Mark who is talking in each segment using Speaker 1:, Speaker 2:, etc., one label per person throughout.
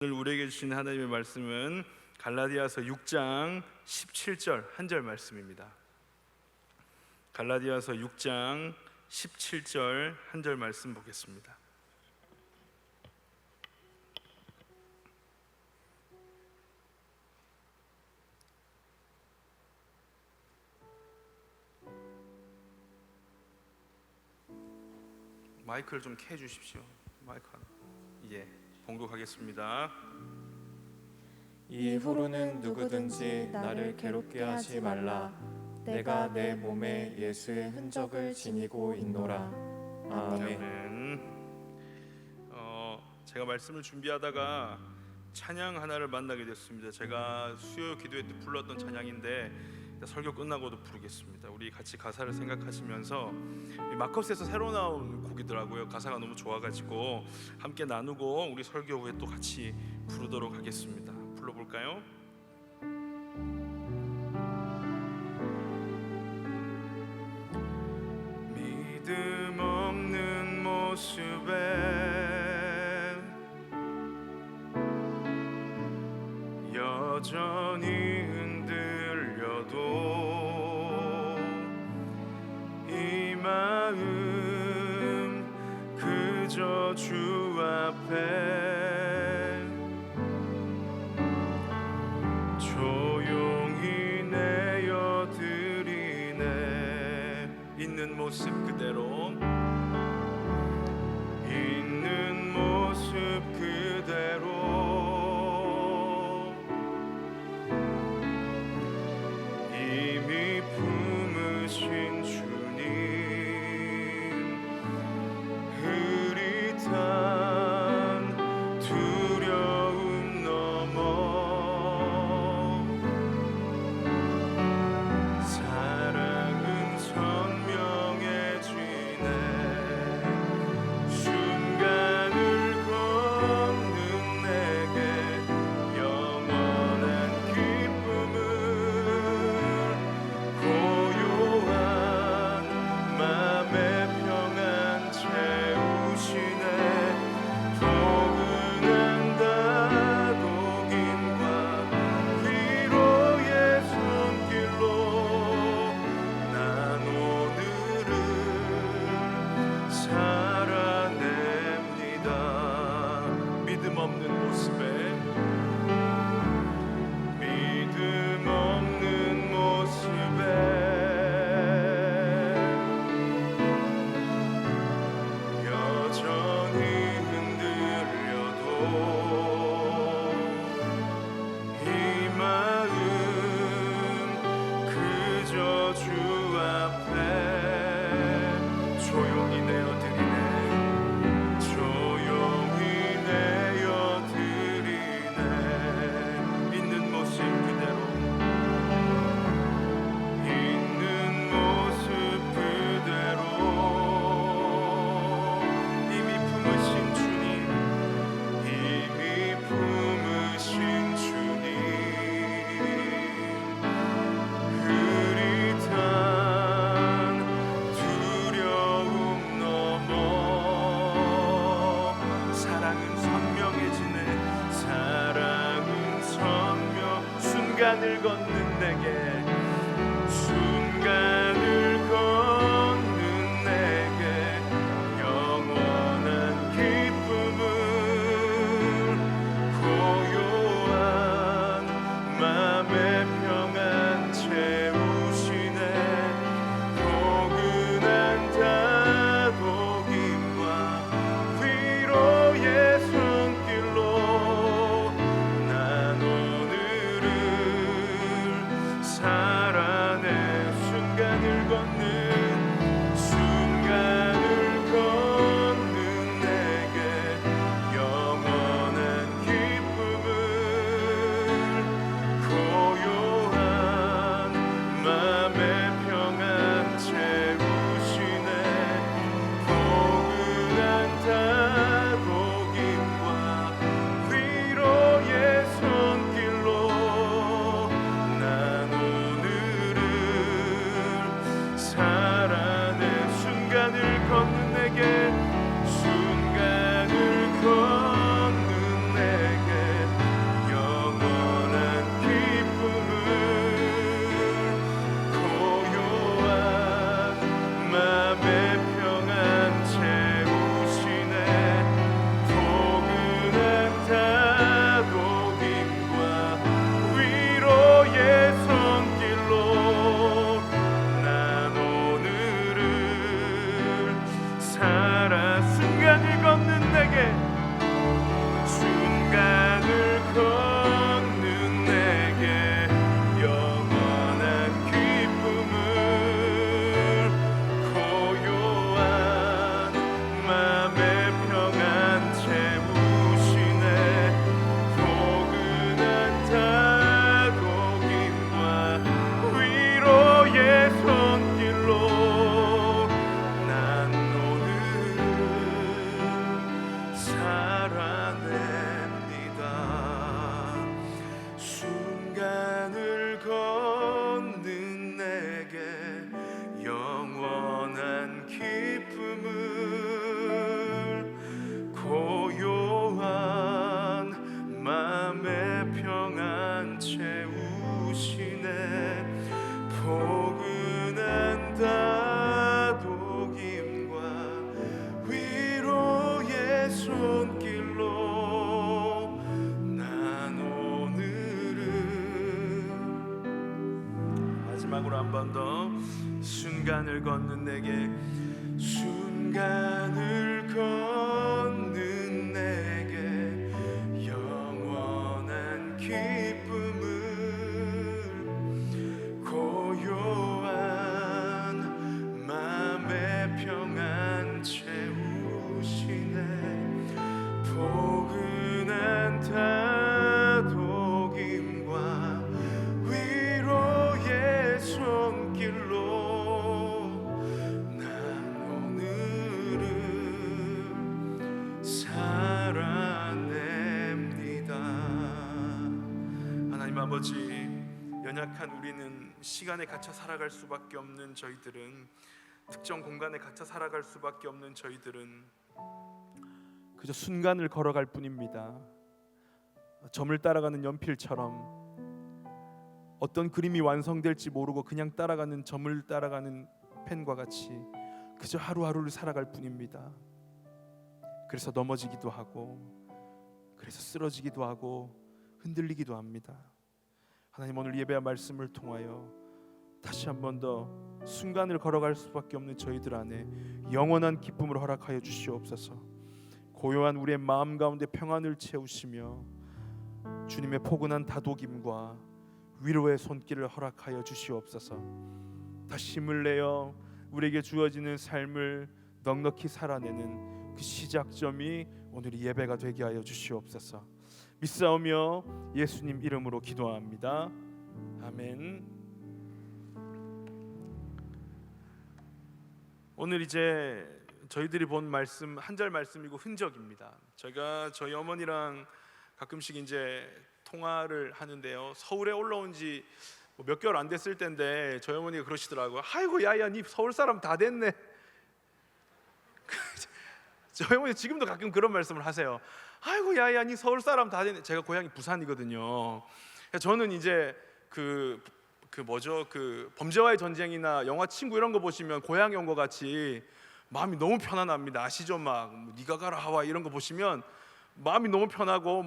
Speaker 1: 오늘 우리에게 주신 하나님의 말씀은 갈라디아서 6장 17절 한 절 말씀입니다. 갈라디아서 6장 17절 한 절 말씀 보겠습니다. 마이크를 좀 켜 주십시오. 마이크 하나. 예, 봉독하겠습니다.
Speaker 2: 이후로는 누구든지 나를 괴롭게 하지 말라. 내가 내 몸에 예수의 흔적을 지니고 있노라. 아멘.
Speaker 1: 제가 말씀을 준비하다가 찬양 하나를 만나게 됐습니다. 제가 수요 기도회 때 불렀던 찬양인데 설교 끝나고도 부르겠습니다. 우리 같이 가사를 생각하시면서 마커스에서 새로 나온 곡이더라고요. 가사가 너무 좋아가지고 함께 나누고 우리 설교 후에 또 같이 부르도록 하겠습니다. 불러볼까요? 믿음 없는 모습에 여전히 흔들려도 이 마음 그저 주 앞에 조용히 내어드리네. 있는 모습 그대로, 있는 모습 그대로 이미 품으신 주님, 흐릿한 두려움 넘어 사랑은 선명해지네. 순간을 걷는 내게 영원한 기쁨을 고요한 맘의 평안 채우시네. 포근한 다독임과 위로의 손길로 난 오늘을 살아냅니다. 믿음 없는 모습에, 믿음 없는 모습에 여전히 흔들려도 이 마음 그저 주 앞에 조용히 내어드리네. 조용히 내어드리네. 있는 모습 그대로, 있는 모습 그대로 이미 품으신 주님, 이미 품으신 주님, 흐릿한 두려움 넘어 사랑은 선명해지네. 사랑은 선명. 순간을 걷는 내게, 순간을 걷는 내게 영원한 기쁨을 고요한 맘의 평안 채우시네. 포근한 다독임과 위로의 손길로 난 오늘을 마지막으로 한 번 더 순간을 걷는 내게 순간을 걷는 내게 영원한 기쁨을 고요한 맘의 평안 채우시네 포근한 다독임과 위로의 손길로 난 오늘을 살아냅니다. 하나님 아버지, 연약한 우리는 시간에 갇혀 살아갈 수밖에 없는 저희들은, 특정 공간에 갇혀 살아갈 수밖에 없는 저희들은 그저 순간을 걸어갈 뿐입니다. 점을 따라가는 연필처럼 어떤 그림이 완성될지 모르고 그냥 따라가는 점을 따라가는 펜과 같이 그저 하루하루를 살아갈 뿐입니다. 그래서 넘어지기도 하고, 그래서 쓰러지기도 하고, 흔들리기도 합니다. 하나님, 오늘 예배와 말씀을 통하여 다시 한 번 더 순간을 걸어갈 수밖에 없는 저희들 안에 영원한 기쁨을 허락하여 주시옵소서. 고요한 우리의 마음 가운데 평안을 채우시며 주님의 포근한 다독임과 위로의 손길을 허락하여 주시옵소서. 다시 힘을 내어 우리에게 주어지는 삶을 넉넉히 살아내는 그 시작점이 오늘 이 예배가 되게 하여 주시옵소서. 믿사오며 예수님 이름으로 기도합니다. 아멘. 오늘 이제 저희들이 본 말씀 한 절 말씀이고 흔적입니다. 제가 저희 어머니랑 가끔씩 이제 통화를 하는데요. 서울에 올라온 지 몇 개월 안 됐을 때인데 저희 어머니가 그러시더라고요. 아이고 야야, 니 서울 사람 다 됐네. 저희 어머니 지금도 가끔 그런 말씀을 하세요. 아이고 야야, 니 서울 사람 다 됐네. 제가 고향이 부산이거든요. 저는 이제 그 범죄와의 전쟁이나 영화 친구 이런 거 보시면 고향에 온 것 같이 마음이 너무 편안합니다. 아시죠? 막 네가 가라 하와이 이런 거 보시면 마음이 너무 편하고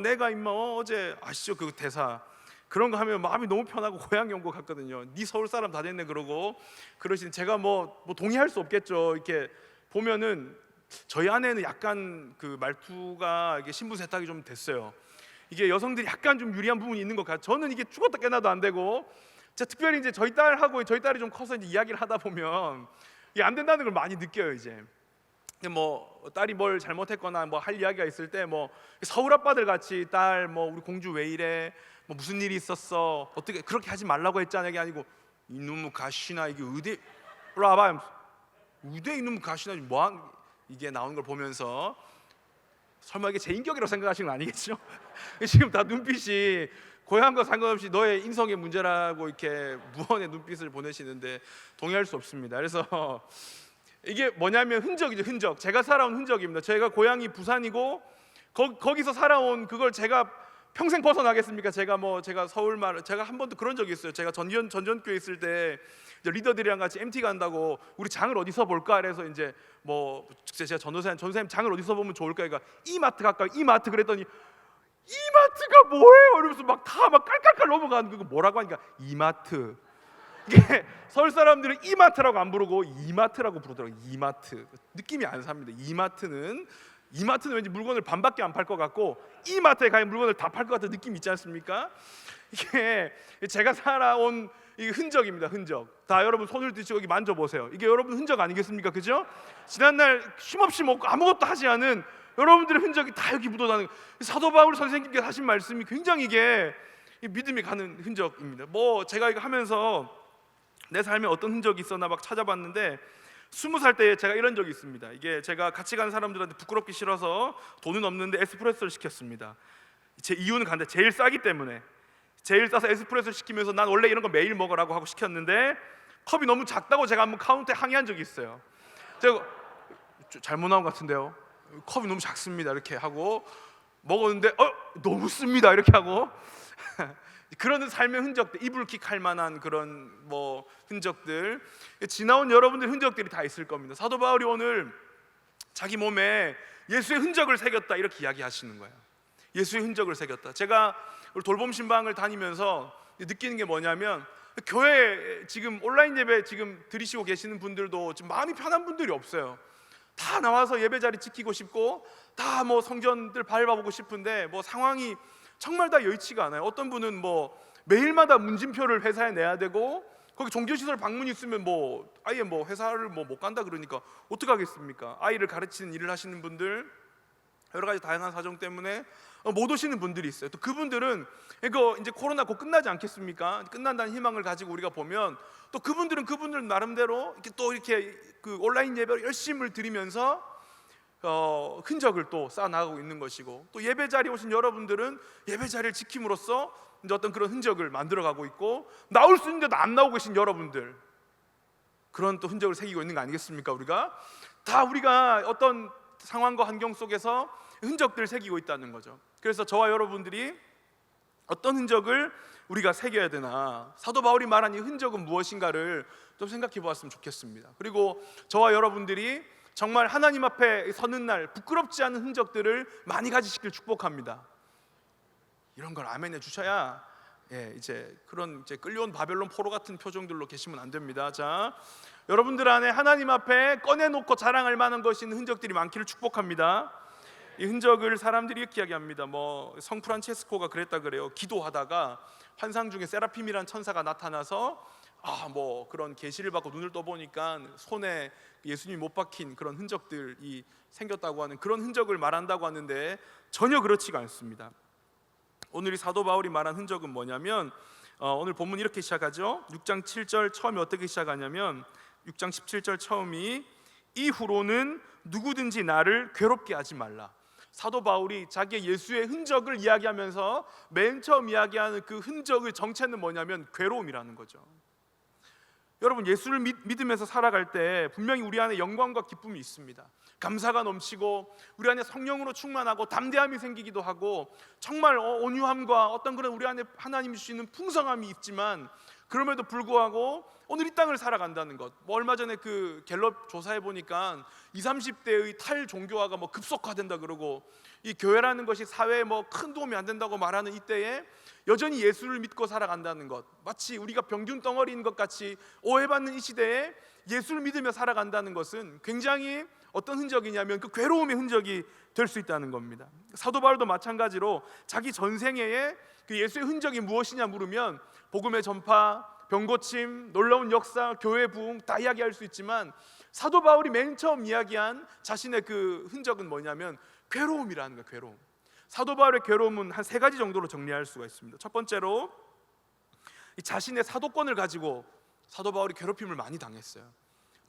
Speaker 1: 내가 임마 어제 아시죠? 그 대사 그런 거 하면 마음이 너무 편하고 고향에 온 것 같거든요. 네 서울 사람 다 됐네 그러고 그러신 제가 뭐 동의할 수 없겠죠. 이렇게 보면은 저희 아내는 약간 그 말투가 이게 신분 세탁이 좀 됐어요. 이게 여성들이 약간 좀 유리한 부분이 있는 것 같아요. 저는 이게 죽었다 깨나도 안 되고, 제가 특별히 이제 저희 딸이 좀 커서 이제 이야기를 하다 보면 이게 안 된다는 걸 많이 느껴요. 이제 딸이 뭘 잘못했거나 할 이야기가 있을 때 서울 아빠들 같이 딸 우리 공주 왜 이래, 무슨 일이 있었어, 어떻게 그렇게 하지 말라고 했잖아 이게 아니고 이놈의 가시나 이게 의대 와봐 의대 이놈의 가시나 이게 나오는 걸 보면서 설마 이게 제 인격이라고 생각하시는 건 아니겠죠? 지금 다 눈빛이 고향과 상관없이 너의 인성의 문제라고 이렇게 무언의 눈빛을 보내시는데 동의할 수 없습니다. 그래서 이게 뭐냐면 흔적이죠. 흔적. 제가 살아온 흔적입니다. 제가 고향이 부산이고 거기서 살아온 그걸 제가 평생 벗어나겠습니까? 제가 서울말 제가 한 번도 그런 적이 있어요. 제가 전전교회 있을 때 리더들이랑 같이 MT 간다고 우리 장을 어디서 볼까? 그래서 이제 제가 전도사님 장을 어디서 보면 좋을까? 그러니까 이마트 갈까요? 이마트 그랬더니 이마트가 뭐예요? 이러면서 다 깔깔깔 넘어가는 그거 뭐라고 하니까 이마트. 이게 서울 사람들은 이마트라고 안 부르고 이마트라고 부르더라고요. 이마트. 느낌이 안 삽니다. 이마트는 왠지 물건을 반밖에 안 팔 것 같고 이마트에 가면 물건을 다 팔 것 같은 느낌 있지 않습니까? 이게 제가 살아온 이 흔적입니다. 흔적. 다 여러분 손을 드시고 여기 만져보세요. 이게 여러분 흔적 아니겠습니까? 그죠? 지난날 쉼없이 먹고 아무것도 하지 않은 여러분들의 흔적이 다 여기 묻어나는 사도 바울 선생님께서 하신 말씀이 굉장히 이게 믿음이 가는 흔적입니다. 제가 이거 하면서 내 삶에 어떤 흔적이 있었나 막 찾아봤는데 20살 때 제가 이런 적이 있습니다. 이게 제가 같이 간 사람들한테 부끄럽기 싫어서 돈은 없는데 에스프레소를 시켰습니다. 제 이유는 간단해. 제일 싸기 때문에. 제일 싸서 에스프레소를 시키면서 난 원래 이런 거 매일 먹으라고 하고 시켰는데 컵이 너무 작다고 제가 한번 카운터에 항의한 적이 있어요. 제가 잘못 나온 것 같은데요. 컵이 너무 작습니다. 이렇게 하고 먹었는데 너무 씁니다. 이렇게 하고 그런 삶의 흔적들, 이불킥할 만한 그런 흔적들, 지나온 여러분들 흔적들이 다 있을 겁니다. 사도 바울이 오늘 자기 몸에 예수의 흔적을 새겼다 이렇게 이야기하시는 거예요. 예수의 흔적을 새겼다. 제가 돌봄 신방을 다니면서 느끼는 게 뭐냐면 교회 지금 온라인 예배 지금 드리시고 계시는 분들도 지금 마음이 편한 분들이 없어요. 다 나와서 예배 자리 지키고 싶고 다 뭐 성전들 밟아보고 싶은데 뭐 상황이 정말 다 여의치가 않아요. 어떤 분은 뭐 매일마다 문진표를 회사에 내야 되고 거기 종교시설 방문 있으면 뭐 아예 뭐 회사를 뭐 못 간다 그러니까 어떻게 하겠습니까? 아이를 가르치는 일을 하시는 분들, 여러 가지 다양한 사정 때문에 못 오시는 분들이 있어요. 또 그분들은 이거 이제 코로나 곧 끝나지 않겠습니까? 끝난다는 희망을 가지고 우리가 보면 또 그분들은 그분들 나름대로 이렇게 또 이렇게 그 온라인 예배로 열심을 드리면서 흔적을 또 쌓아나가고 있는 것이고, 또 예배 자리에 오신 여러분들은 예배 자리를 지킴으로써 이제 어떤 그런 흔적을 만들어가고 있고, 나올 수 있는데도 안 나오고 계신 여러분들, 그런 또 흔적을 새기고 있는 거 아니겠습니까? 우리가 어떤 상황과 환경 속에서 흔적들을 새기고 있다는 거죠. 그래서 저와 여러분들이 어떤 흔적을 우리가 새겨야 되나, 사도 바울이 말한 이 흔적은 무엇인가를 좀 생각해 보았으면 좋겠습니다. 그리고 저와 여러분들이 정말 하나님 앞에 서는 날 부끄럽지 않은 흔적들을 많이 가지시길 축복합니다. 이런 걸 아멘해 주셔야 이제 그런 이제 끌려온 바벨론 포로 같은 표정들로 계시면 안 됩니다. 자, 여러분들 안에 하나님 앞에 꺼내놓고 자랑할 만한 것이 있는 흔적들이 많기를 축복합니다. 이 흔적을 사람들이 이렇게 이야기합니다. 뭐 성 프란체스코가 그랬다 그래요. 기도하다가 환상 중에 세라핌이라는 천사가 나타나서 뭐 그런 계시를 받고 눈을 떠보니까 손에 예수님이 못 박힌 그런 흔적들이 생겼다고 하는 그런 흔적을 말한다고 하는데 전혀 그렇지가 않습니다. 오늘 이 사도 바울이 말한 흔적은 뭐냐면 오늘 본문 이렇게 시작하죠. 6장 7절 처음이 어떻게 시작하냐면 6장 17절 처음이 이후로는 누구든지 나를 괴롭게 하지 말라. 사도 바울이 자기의 예수의 흔적을 이야기하면서 맨 처음 이야기하는 그 흔적의 정체는 뭐냐면 괴로움이라는 거죠. 여러분, 예수를 믿으면서 살아갈 때 분명히 우리 안에 영광과 기쁨이 있습니다. 감사가 넘치고 우리 안에 성령으로 충만하고 담대함이 생기기도 하고 정말 온유함과 어떤 그런 우리 안에 하나님이 주시는 풍성함이 있지만, 그럼에도 불구하고 오늘 이 땅을 살아간다는 것, 뭐 얼마 전에 그 갤럽 조사해 보니까 20, 30대의 탈종교화가 뭐 급속화된다 그러고, 이 교회라는 것이 사회에 뭐 큰 도움이 안 된다고 말하는 이때에 여전히 예수를 믿고 살아간다는 것, 마치 우리가 병균 덩어리인 것 같이 오해받는 이 시대에 예수를 믿으며 살아간다는 것은 굉장히 어떤 흔적이냐면 그 괴로움의 흔적이 될 수 있다는 겁니다. 사도 바울도 마찬가지로 자기 전생애에 그 예수의 흔적이 무엇이냐 물으면 복음의 전파, 병고침, 놀라운 역사, 교회 부흥 다 이야기할 수 있지만, 사도 바울이 맨 처음 이야기한 자신의 그 흔적은 뭐냐면 괴로움이라는 거예요. 괴로움. 사도 바울의 괴로움은 한 세 가지 정도로 정리할 수가 있습니다. 첫 번째로 자신의 사도권을 가지고 사도 바울이 괴롭힘을 많이 당했어요.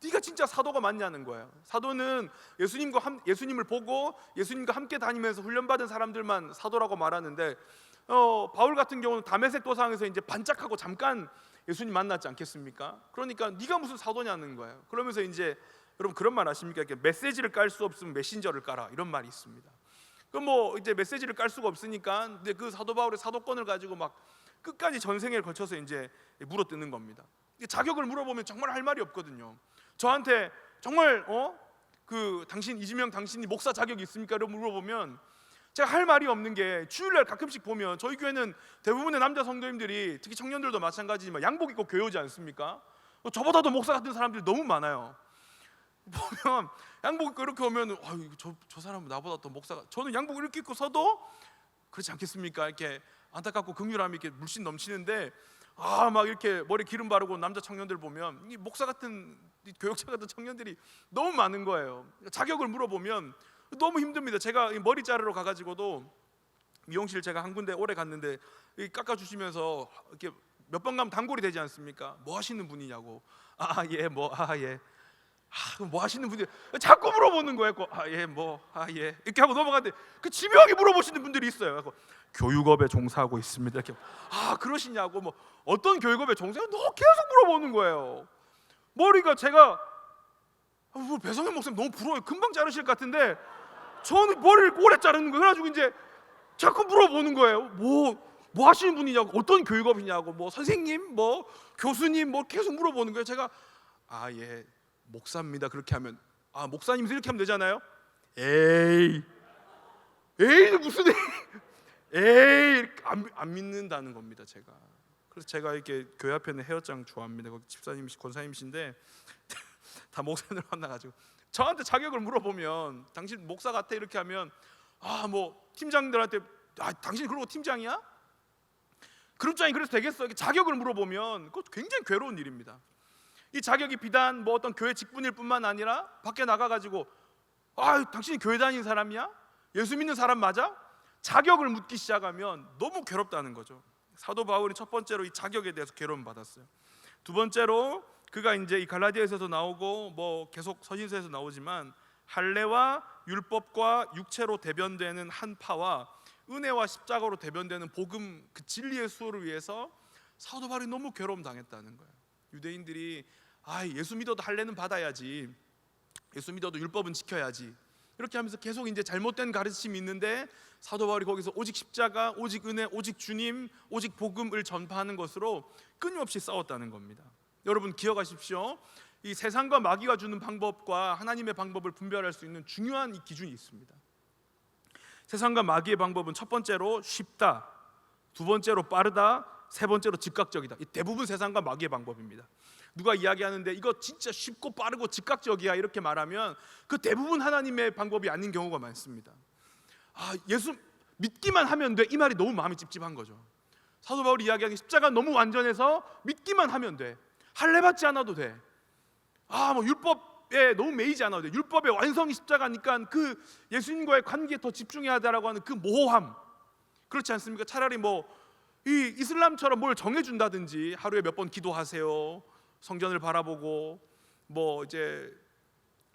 Speaker 1: 네가 진짜 사도가 맞냐는 거예요. 사도는 예수님을 보고 예수님과 함께 다니면서 훈련받은 사람들만 사도라고 말하는데, 바울 같은 경우는 다메섹 도상에서 이제 반짝하고 잠깐 예수님 만났지 않겠습니까? 그러니까 네가 무슨 사도냐는 거예요. 그러면서 이제 여러분 그런 말 아십니까? 이렇게 메시지를 깔 수 없으면 메신저를 깔아, 이런 말이 있습니다. 그럼 뭐 이제 메시지를 깔 수가 없으니까 근데 그 사도 바울의 사도권을 가지고 막 끝까지 전생애를 거쳐서 이제 물어뜯는 겁니다. 자격을 물어보면 정말 할 말이 없거든요. 저한테 정말 당신 이지명 당신이 목사 자격이 있습니까? 라고 물어보면 제가 할 말이 없는 게, 주일날 가끔씩 보면 저희 교회는 대부분의 남자 성도님들이, 특히 청년들도 마찬가지지만 양복 입고 교회 오지 않습니까? 저보다도 목사 같은 사람들이 너무 많아요. 보면 양복 입고 이렇게 오면 저 사람은 나보다 더 목사가, 저는 양복 이렇게 입고 서도 그렇지 않겠습니까? 이렇게 안타깝고 긍휼함이 이렇게 물씬 넘치는데 막 이렇게 머리 기름 바르고 남자 청년들 보면 이 목사 같은 이 교역자 같은 청년들이 너무 많은 거예요. 자격을 물어보면 너무 힘듭니다. 제가 머리 자르러 가가지고도 미용실 제가 한 군데 오래 갔는데 깎아주시면서 이렇게 몇 번 가면 단골이 되지 않습니까? 뭐 하시는 분이냐고. 뭐 하시는 분이 자꾸 물어보는 거예요. 이렇게 하고 넘어갔는데 그 집요하게 물어보시는 분들이 있어요. 교육업에 종사하고 있습니다. 이렇게 그러시냐고, 뭐 어떤 교육업에 종사해요? 계속 물어보는 거예요. 머리가 제가 배성현 목사님 너무 부러워요. 금방 자르실 것 같은데 저는 머리를 오래 자르는 거예요. 그래가지고 이제 자꾸 물어보는 거예요. 뭐 하시는 분이냐고, 어떤 교육업이냐고, 뭐 선생님, 뭐 교수님, 뭐 계속 물어보는 거예요. 제가 목사입니다. 그렇게 하면 목사님이 이렇게 하면 되잖아요. 에이 무슨 에이 안 믿는다는 겁니다. 제가 그래서 제가 이렇게 교회 앞에 있는 헤어장 좋아합니다. 거기 집사님, 권사님이신데 다 목사님을 만나가지고 저한테 자격을 물어보면 당신 목사 같아 이렇게 하면 뭐 팀장들한테 당신 그러고 팀장이야? 그룹장이 그래서 되겠어? 이렇게 자격을 물어보면 그것 굉장히 괴로운 일입니다. 이 자격이 비단 뭐 어떤 교회 직분일 뿐만 아니라 밖에 나가가지고 당신이 교회 다니는 사람이야? 예수 믿는 사람 맞아? 자격을 묻기 시작하면 너무 괴롭다는 거죠. 사도 바울이 첫 번째로 이 자격에 대해서 괴로움 받았어요. 두 번째로 그가 이제 이 갈라디아에서도 나오고 뭐 계속 서신서에서 나오지만 할례와 율법과 육체로 대변되는 한 파와 은혜와 십자가로 대변되는 복음 그 진리의 수호를 위해서 사도 바울이 너무 괴로움 당했다는 거예요. 유대인들이 예수 믿어도 할례는 받아야지, 예수 믿어도 율법은 지켜야지 이렇게 하면서 계속 이제 잘못된 가르침이 있는데 사도 바울이 거기서 오직 십자가, 오직 은혜, 오직 주님, 오직 복음을 전파하는 것으로 끊임없이 싸웠다는 겁니다. 여러분 기억하십시오. 이 세상과 마귀가 주는 방법과 하나님의 방법을 분별할 수 있는 중요한 이 기준이 있습니다. 세상과 마귀의 방법은 첫 번째로 쉽다, 두 번째로 빠르다, 세 번째로 즉각적이다. 이 대부분 세상과 마귀의 방법입니다. 누가 이야기하는데 이거 진짜 쉽고 빠르고 즉각적이야 이렇게 말하면 그 대부분 하나님의 방법이 아닌 경우가 많습니다. 예수 믿기만 하면 돼, 이 말이 너무 마음이 찝찝한 거죠. 사도 바울이 이야기하기 십자가 너무 완전해서 믿기만 하면 돼, 할례 받지 않아도 돼, 뭐 율법에 너무 매이지 않아도 돼, 율법의 완성이 십자가니까 그 예수님과의 관계에 더 집중해야 되라고 하는 그 모호함, 그렇지 않습니까? 차라리 뭐 이 이슬람처럼 뭘 정해준다든지 하루에 몇 번 기도하세요, 성전을 바라보고 뭐 이제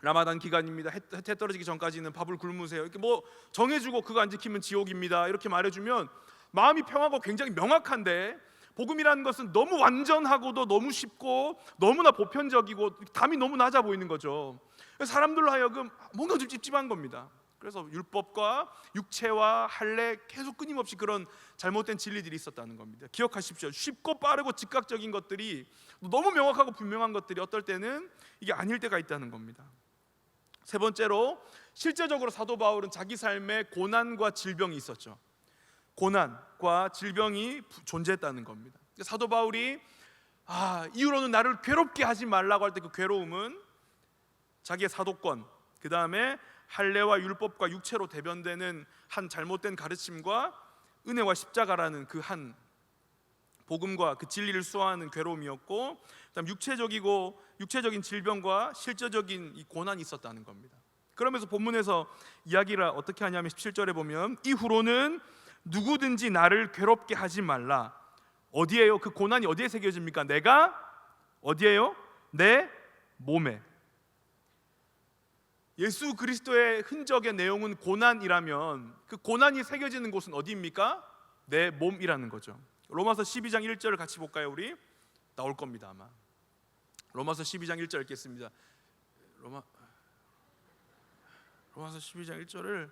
Speaker 1: 라마단 기간입니다, 해 떨어지기 전까지는 밥을 굶으세요 이렇게 뭐 정해주고 그거 안 지키면 지옥입니다 이렇게 말해주면 마음이 평하고 굉장히 명확한데, 복음이라는 것은 너무 완전하고도 너무 쉽고 너무나 보편적이고 담이 너무 낮아 보이는 거죠. 사람들로 하여금 뭔가 좀 찝찝한 겁니다. 그래서 율법과 육체와 할례 계속 끊임없이 그런 잘못된 진리들이 있었다는 겁니다. 기억하십시오. 쉽고 빠르고 즉각적인 것들이 너무 명확하고 분명한 것들이 어떨 때는 이게 아닐 때가 있다는 겁니다. 세 번째로 실제적으로 사도 바울은 자기 삶에 고난과 질병이 있었죠. 고난과 질병이 존재했다는 겁니다. 사도 바울이 이후로는 나를 괴롭게 하지 말라고 할 때 그 괴로움은 자기의 사도권, 그 다음에 할례와 율법과 육체로 대변되는 한 잘못된 가르침과 은혜와 십자가라는 그 한 복음과 그 진리를 수호하는 괴로움이었고, 그다음 육체적인 질병과 실제적인 이 고난이 있었다는 겁니다. 그러면서 본문에서 이야기를 어떻게 하냐면 17절에 보면 이후로는 누구든지 나를 괴롭게 하지 말라. 어디에요? 그 고난이 어디에 새겨집니까? 내가 어디에요? 내 몸에. 예수 그리스도의 흔적의 내용은 고난이라면 그 고난이 새겨지는 곳은 어디입니까? 내 몸이라는 거죠. 로마서 12장 1절을 같이 볼까요? 우리 나올 겁니다 아마. 로마서 12장 1절 읽겠습니다. 로마서 12장 1절을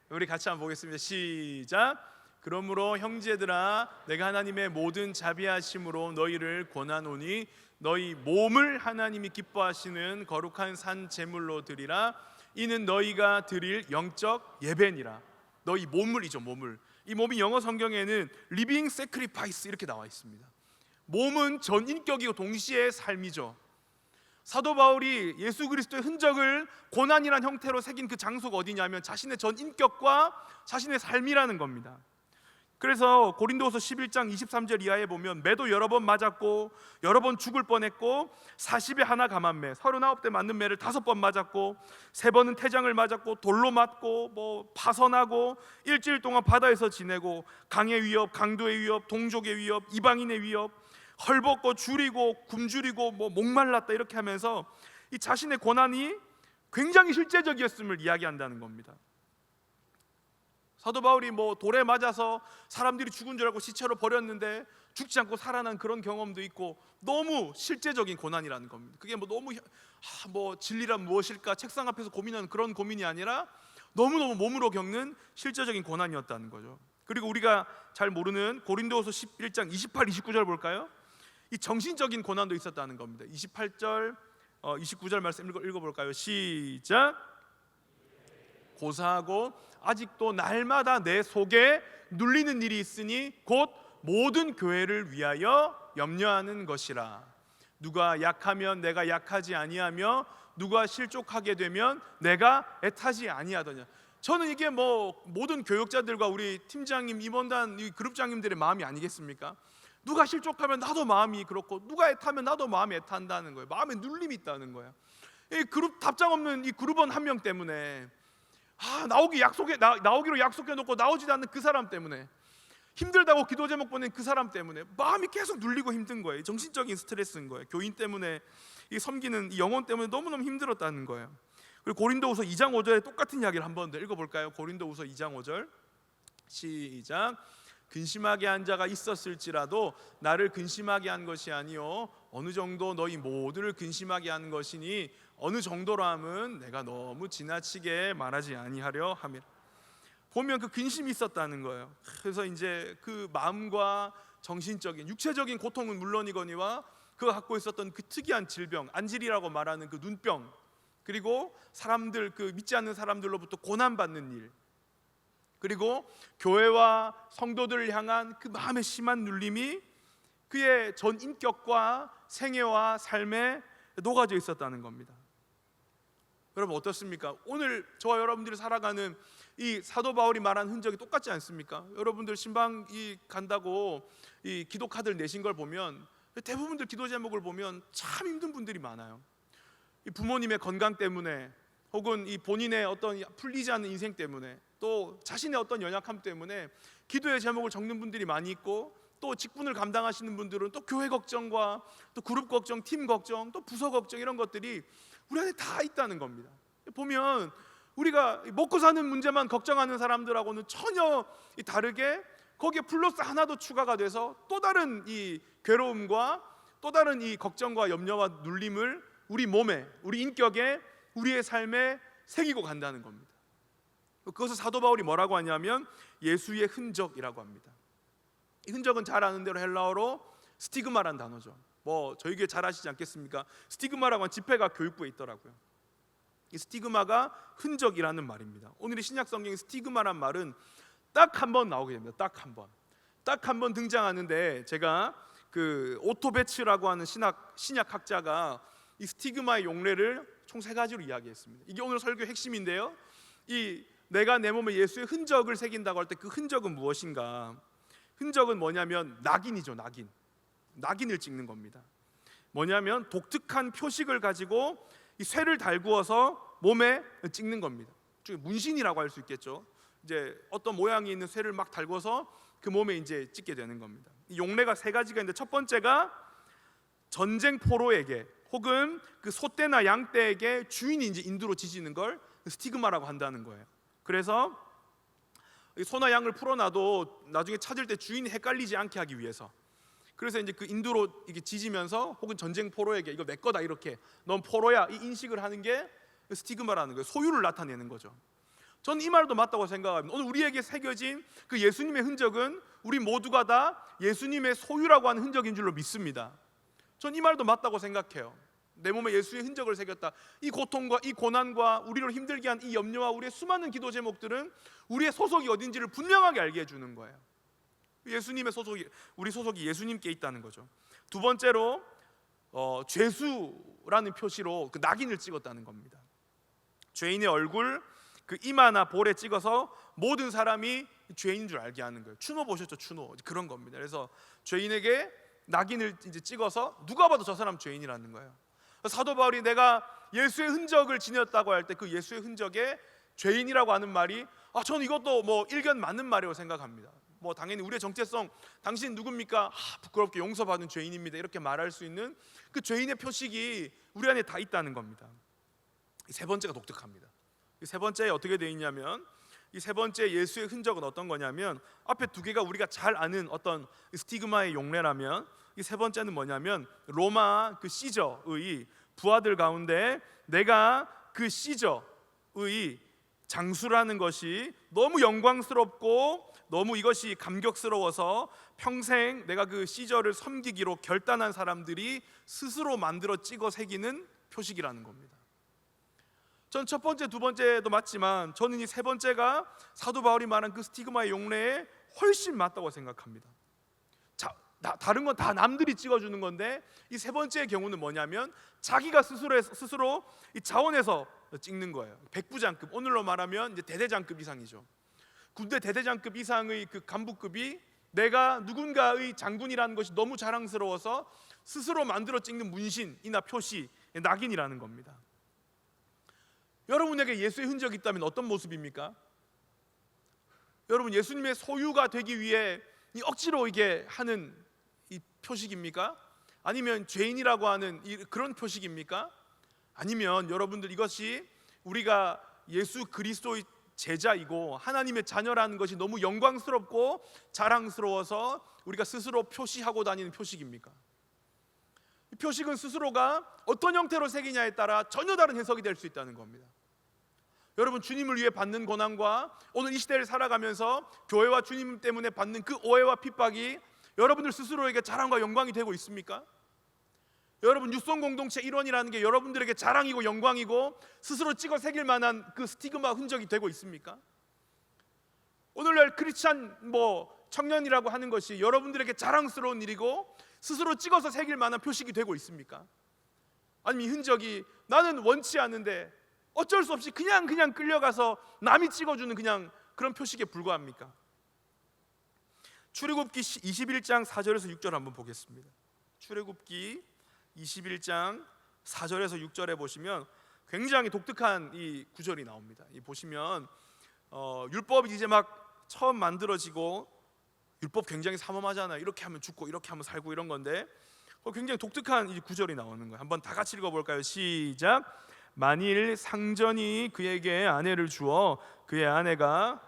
Speaker 1: 우리 같이 한번 보겠습니다. 시작. 그러므로 형제들아 내가 하나님의 모든 자비하심으로 너희를 권하노니 너희 몸을 하나님이 기뻐하시는 거룩한 산 제물로 드리라. 이는 너희가 드릴 영적 예배니라. 너희 몸을이죠, 몸을. 이 몸이 영어 성경에는 living sacrifice 이렇게 나와 있습니다. 몸은 전 인격이고 동시에 삶이죠. 사도 바울이 예수 그리스도의 흔적을 고난이란 형태로 새긴 그 장소가 어디냐면 자신의 전 인격과 자신의 삶이라는 겁니다. 그래서 고린도서 11장 23절 이하에 보면 매도 여러 번 맞았고 여러 번 죽을 뻔했고 40에 하나 감한 매, 39대 맞는 매를 5번 맞았고 3번은 태장을 맞았고 돌로 맞고 뭐 파선하고 일주일 동안 바다에서 지내고 강의 위협, 강도의 위협, 동족의 위협, 이방인의 위협, 헐벗고 줄이고 굶주리고 뭐 목말랐다 이렇게 하면서 이 자신의 고난이 굉장히 실제적이었음을 이야기한다는 겁니다. 사도 바울이 뭐 돌에 맞아서 사람들이 죽은 줄 알고 시체로 버렸는데 죽지 않고 살아난 그런 경험도 있고 너무 실제적인 고난이라는 겁니다. 그게 뭐 너무 뭐 진리란 무엇일까 책상 앞에서 고민하는 그런 고민이 아니라 너무너무 몸으로 겪는 실제적인 고난이었다는 거죠. 그리고 우리가 잘 모르는 고린도후서 11장 28, 29절 볼까요? 이 정신적인 고난도 있었다는 겁니다. 28절, 29절 말씀 읽어볼까요? 시작. 고사하고 아직도 날마다 내 속에 눌리는 일이 있으니 곧 모든 교회를 위하여 염려하는 것이라. 누가 약하면 내가 약하지 아니하며 누가 실족하게 되면 내가 애타지 아니하더냐. 저는 이게 뭐 모든 교역자들과 우리 팀장님, 임원단, 이 그룹장님들의 마음이 아니겠습니까? 누가 실족하면 나도 마음이 그렇고 누가 애타면 나도 마음이 애탄다는 거예요. 마음에 눌림이 있다는 거예요. 이 그룹 답장 없는 이 그룹원 한 명 때문에, 나오기로 약속해 놓고 나오지도 않는 그 사람 때문에, 힘들다고 기도 제목 보낸 그 사람 때문에 마음이 계속 눌리고 힘든 거예요. 정신적인 스트레스인 거예요. 교인 때문에, 이 섬기는 이 영혼 때문에 너무너무 힘들었다는 거예요. 그리고 고린도후서 2장 5절에 똑같은 이야기를 한번 더 읽어볼까요? 고린도후서 2장 5절 시작. 근심하게 한 자가 있었을지라도 나를 근심하게 한 것이 아니요 어느 정도 너희 모두를 근심하게 하는 것이니 어느 정도로 함은 내가 너무 지나치게 말하지 아니하려 함이라. 보면 그 근심이 있었다는 거예요. 그래서 이제 그 마음과 정신적인, 육체적인 고통은 물론이거니와 그가 갖고 있었던 그 특이한 질병, 안질이라고 말하는 그 눈병, 그리고 사람들, 그 믿지 않는 사람들로부터 고난받는 일, 그리고 교회와 성도들을 향한 그 마음의 심한 눌림이 그의 전 인격과 생애와 삶에 녹아져 있었다는 겁니다. 여러분 어떻습니까? 오늘 저와 여러분들이 살아가는 이 사도 바울이 말한 흔적이 똑같지 않습니까? 여러분들 신방이 간다고 이 기도 카드를 내신 걸 보면 대부분들 기도 제목을 보면 참 힘든 분들이 많아요. 이 부모님의 건강 때문에, 혹은 이 본인의 어떤 풀리지 않는 인생 때문에, 또 자신의 어떤 연약함 때문에 기도의 제목을 적는 분들이 많이 있고, 또 직분을 감당하시는 분들은 또 교회 걱정과 또 그룹 걱정, 팀 걱정, 또 부서 걱정, 이런 것들이 우리 안에 다 있다는 겁니다. 보면 우리가 먹고 사는 문제만 걱정하는 사람들하고는 전혀 다르게 거기에 플러스 하나 더 추가가 돼서 또 다른 이 괴로움과 또 다른 이 걱정과 염려와 눌림을 우리 몸에, 우리 인격에, 우리의 삶에 새기고 간다는 겁니다. 그것을 사도 바울이 뭐라고 하냐면 예수의 흔적이라고 합니다. 이 흔적은 잘 아는 대로 헬라어로 스티그마란 단어죠. 뭐 저희 교회 잘 아시지 않겠습니까? 스티그마라고 하는 지폐가 교육부에 있더라고요. 이 스티그마가 흔적이라는 말입니다. 오늘의 신약 성경에 스티그마란 말은 딱 한 번 나오게 됩니다. 딱 한 번 등장하는데, 제가 그 오토 베츠라고 하는 신약 학자가 이 스티그마의 용례를 총 3가지로 이야기했습니다. 이게 오늘 설교의 핵심인데요. 이 내가 내 몸에 예수의 흔적을 새긴다고 할 때 그 흔적은 무엇인가? 흔적은 뭐냐면 낙인이죠. 낙인을 찍는 겁니다. 뭐냐면 독특한 표식을 가지고 이 쇠를 달구어서 몸에 찍는 겁니다. 문신이라고 할 수 있겠죠. 이제 어떤 모양이 있는 쇠를 막 달궈서 그 몸에 이제 찍게 되는 겁니다. 이 용례가 3가지가 있는데, 첫 번째가 전쟁 포로에게 혹은 그 소떼나 양떼에게 주인이 이제 인두로 지지는 걸 스티그마라고 한다는 거예요. 그래서 소나 양을 풀어놔도 나중에 찾을 때 주인이 헷갈리지 않게 하기 위해서, 그래서 이제 그 인두로 이게 지지면서 혹은 전쟁 포로에게 이거 내 거다, 이렇게 넌 포로야, 이 인식을 하는 게 스티그마라는 거예요. 소유를 나타내는 거죠. 저는 이 말도 맞다고 생각합니다. 오늘 우리에게 새겨진 그 예수님의 흔적은 우리 모두가 다 예수님의 소유라고 하는 흔적인 줄로 믿습니다. 전 이 말도 맞다고 생각해요. 내 몸에 예수의 흔적을 새겼다. 이 고통과 이 고난과 우리를 힘들게 한 이 염려와 우리의 수많은 기도 제목들은 우리의 소속이 어딘지를 분명하게 알게 해주는 거예요. 예수님의 소속이, 우리 소속이 예수님께 있다는 거죠. 두 번째로 죄수라는 표시로 그 낙인을 찍었다는 겁니다. 죄인의 얼굴, 그 이마나 볼에 찍어서 모든 사람이 죄인인 줄 알게 하는 거예요. 추노 보셨죠? 추노, 그런 겁니다. 그래서 죄인에게 낙인을 이제 찍어서 누가 봐도 저 사람 죄인이라는 거예요. 사도 바울이 내가 예수의 흔적을 지녔다고 할 때 그 예수의 흔적에 죄인이라고 하는 말이, 저는 이것도 뭐 일견 맞는 말이라고 생각합니다. 뭐 당연히 우리의 정체성, 당신 누굽니까? 부끄럽게 용서받은 죄인입니다, 이렇게 말할 수 있는 그 죄인의 표식이 우리 안에 다 있다는 겁니다. 이 3번째가 독특합니다. 이 3번째에 어떻게 되어 있냐면, 이 3번째 예수의 흔적은 어떤 거냐면, 앞에 2개가 우리가 잘 아는 어떤 스티그마의 용례라면, 이 3번째는 뭐냐면 로마 그 시저의 부하들 가운데 내가 그 시저의 장수라는 것이 너무 영광스럽고 너무 이것이 감격스러워서 평생 내가 그 시저를 섬기기로 결단한 사람들이 스스로 만들어 찍어 새기는 표식이라는 겁니다. 전 첫 번째, 두 번째도 맞지만 저는 이 3번째가 사도 바울이 말한 그 스티그마의 용례에 훨씬 맞다고 생각합니다. 다른 건 다 남들이 찍어주는 건데 이 세 번째 경우는 뭐냐면 자기가 스스로 이 자원해서 찍는 거예요. 백부장급, 오늘로 말하면 이제 대대장급 이상이죠. 군대 대대장급 이상의 그 간부급이 내가 누군가의 장군이라는 것이 너무 자랑스러워서 스스로 만들어 찍는 문신이나 표시, 낙인이라는 겁니다. 여러분에게 예수의 흔적이 있다면 어떤 모습입니까? 여러분, 예수님의 소유가 되기 위해 이 억지로 이게 하는 이 표식입니까? 아니면 죄인이라고 하는 그런 표식입니까? 아니면 여러분들 이것이 우리가 예수 그리스도의 제자이고 하나님의 자녀라는 것이 너무 영광스럽고 자랑스러워서 우리가 스스로 표시하고 다니는 표식입니까? 이 표식은 스스로가 어떤 형태로 새기냐에 따라 전혀 다른 해석이 될 수 있다는 겁니다. 여러분, 주님을 위해 받는 고난과 오늘 이 시대를 살아가면서 교회와 주님 때문에 받는 그 오해와 핍박이 여러분들 스스로에게 자랑과 영광이 되고 있습니까? 여러분, 육성 공동체 일원이라는 게 여러분들에게 자랑이고 영광이고 스스로 찍어 새길 만한 그 스티그마 흔적이 되고 있습니까? 오늘날 크리스찬 청년이라고 하는 것이 여러분들에게 자랑스러운 일이고 스스로 찍어서 새길 만한 표식이 되고 있습니까? 아니면 이 흔적이 나는 원치 않는데 어쩔 수 없이 그냥 끌려가서 남이 찍어주는 그냥 그런 표식에 불과합니까? 출애굽기 21장 4절에서 6절 한번 보겠습니다. 출애굽기 21장 4절에서 6절에 보시면 굉장히 독특한 이 구절이 나옵니다. 이 보시면 율법이 이제 막 처음 만들어지고 율법 굉장히 삼엄하잖아요. 이렇게 하면 죽고 이렇게 하면 살고 이런 건데 굉장히 독특한 이 구절이 나오는 거예요. 한번 다 같이 읽어볼까요? 시작. 만일 상전이 그에게 아내를 주어 그의 아내가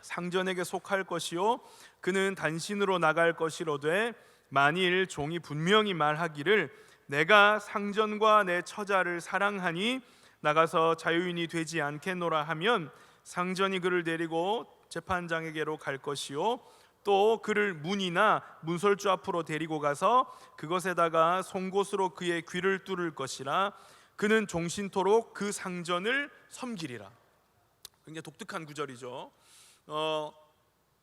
Speaker 1: 상전에게 속할 것이요 그는 단신으로 나갈 것이로되 만일 종이 분명히 말하기를 내가 상전과 내 처자를 사랑하니 나가서 자유인이 되지 않겠노라 하면 상전이 그를 데리고 재판장에게로 갈 것이요 또 그를 문이나 문설주 앞으로 데리고 가서 그것에다가 송곳으로 그의 귀를 뚫을 것이라 그는 종신토록 그 상전을 섬기리라. 굉장히 독특한 구절이죠.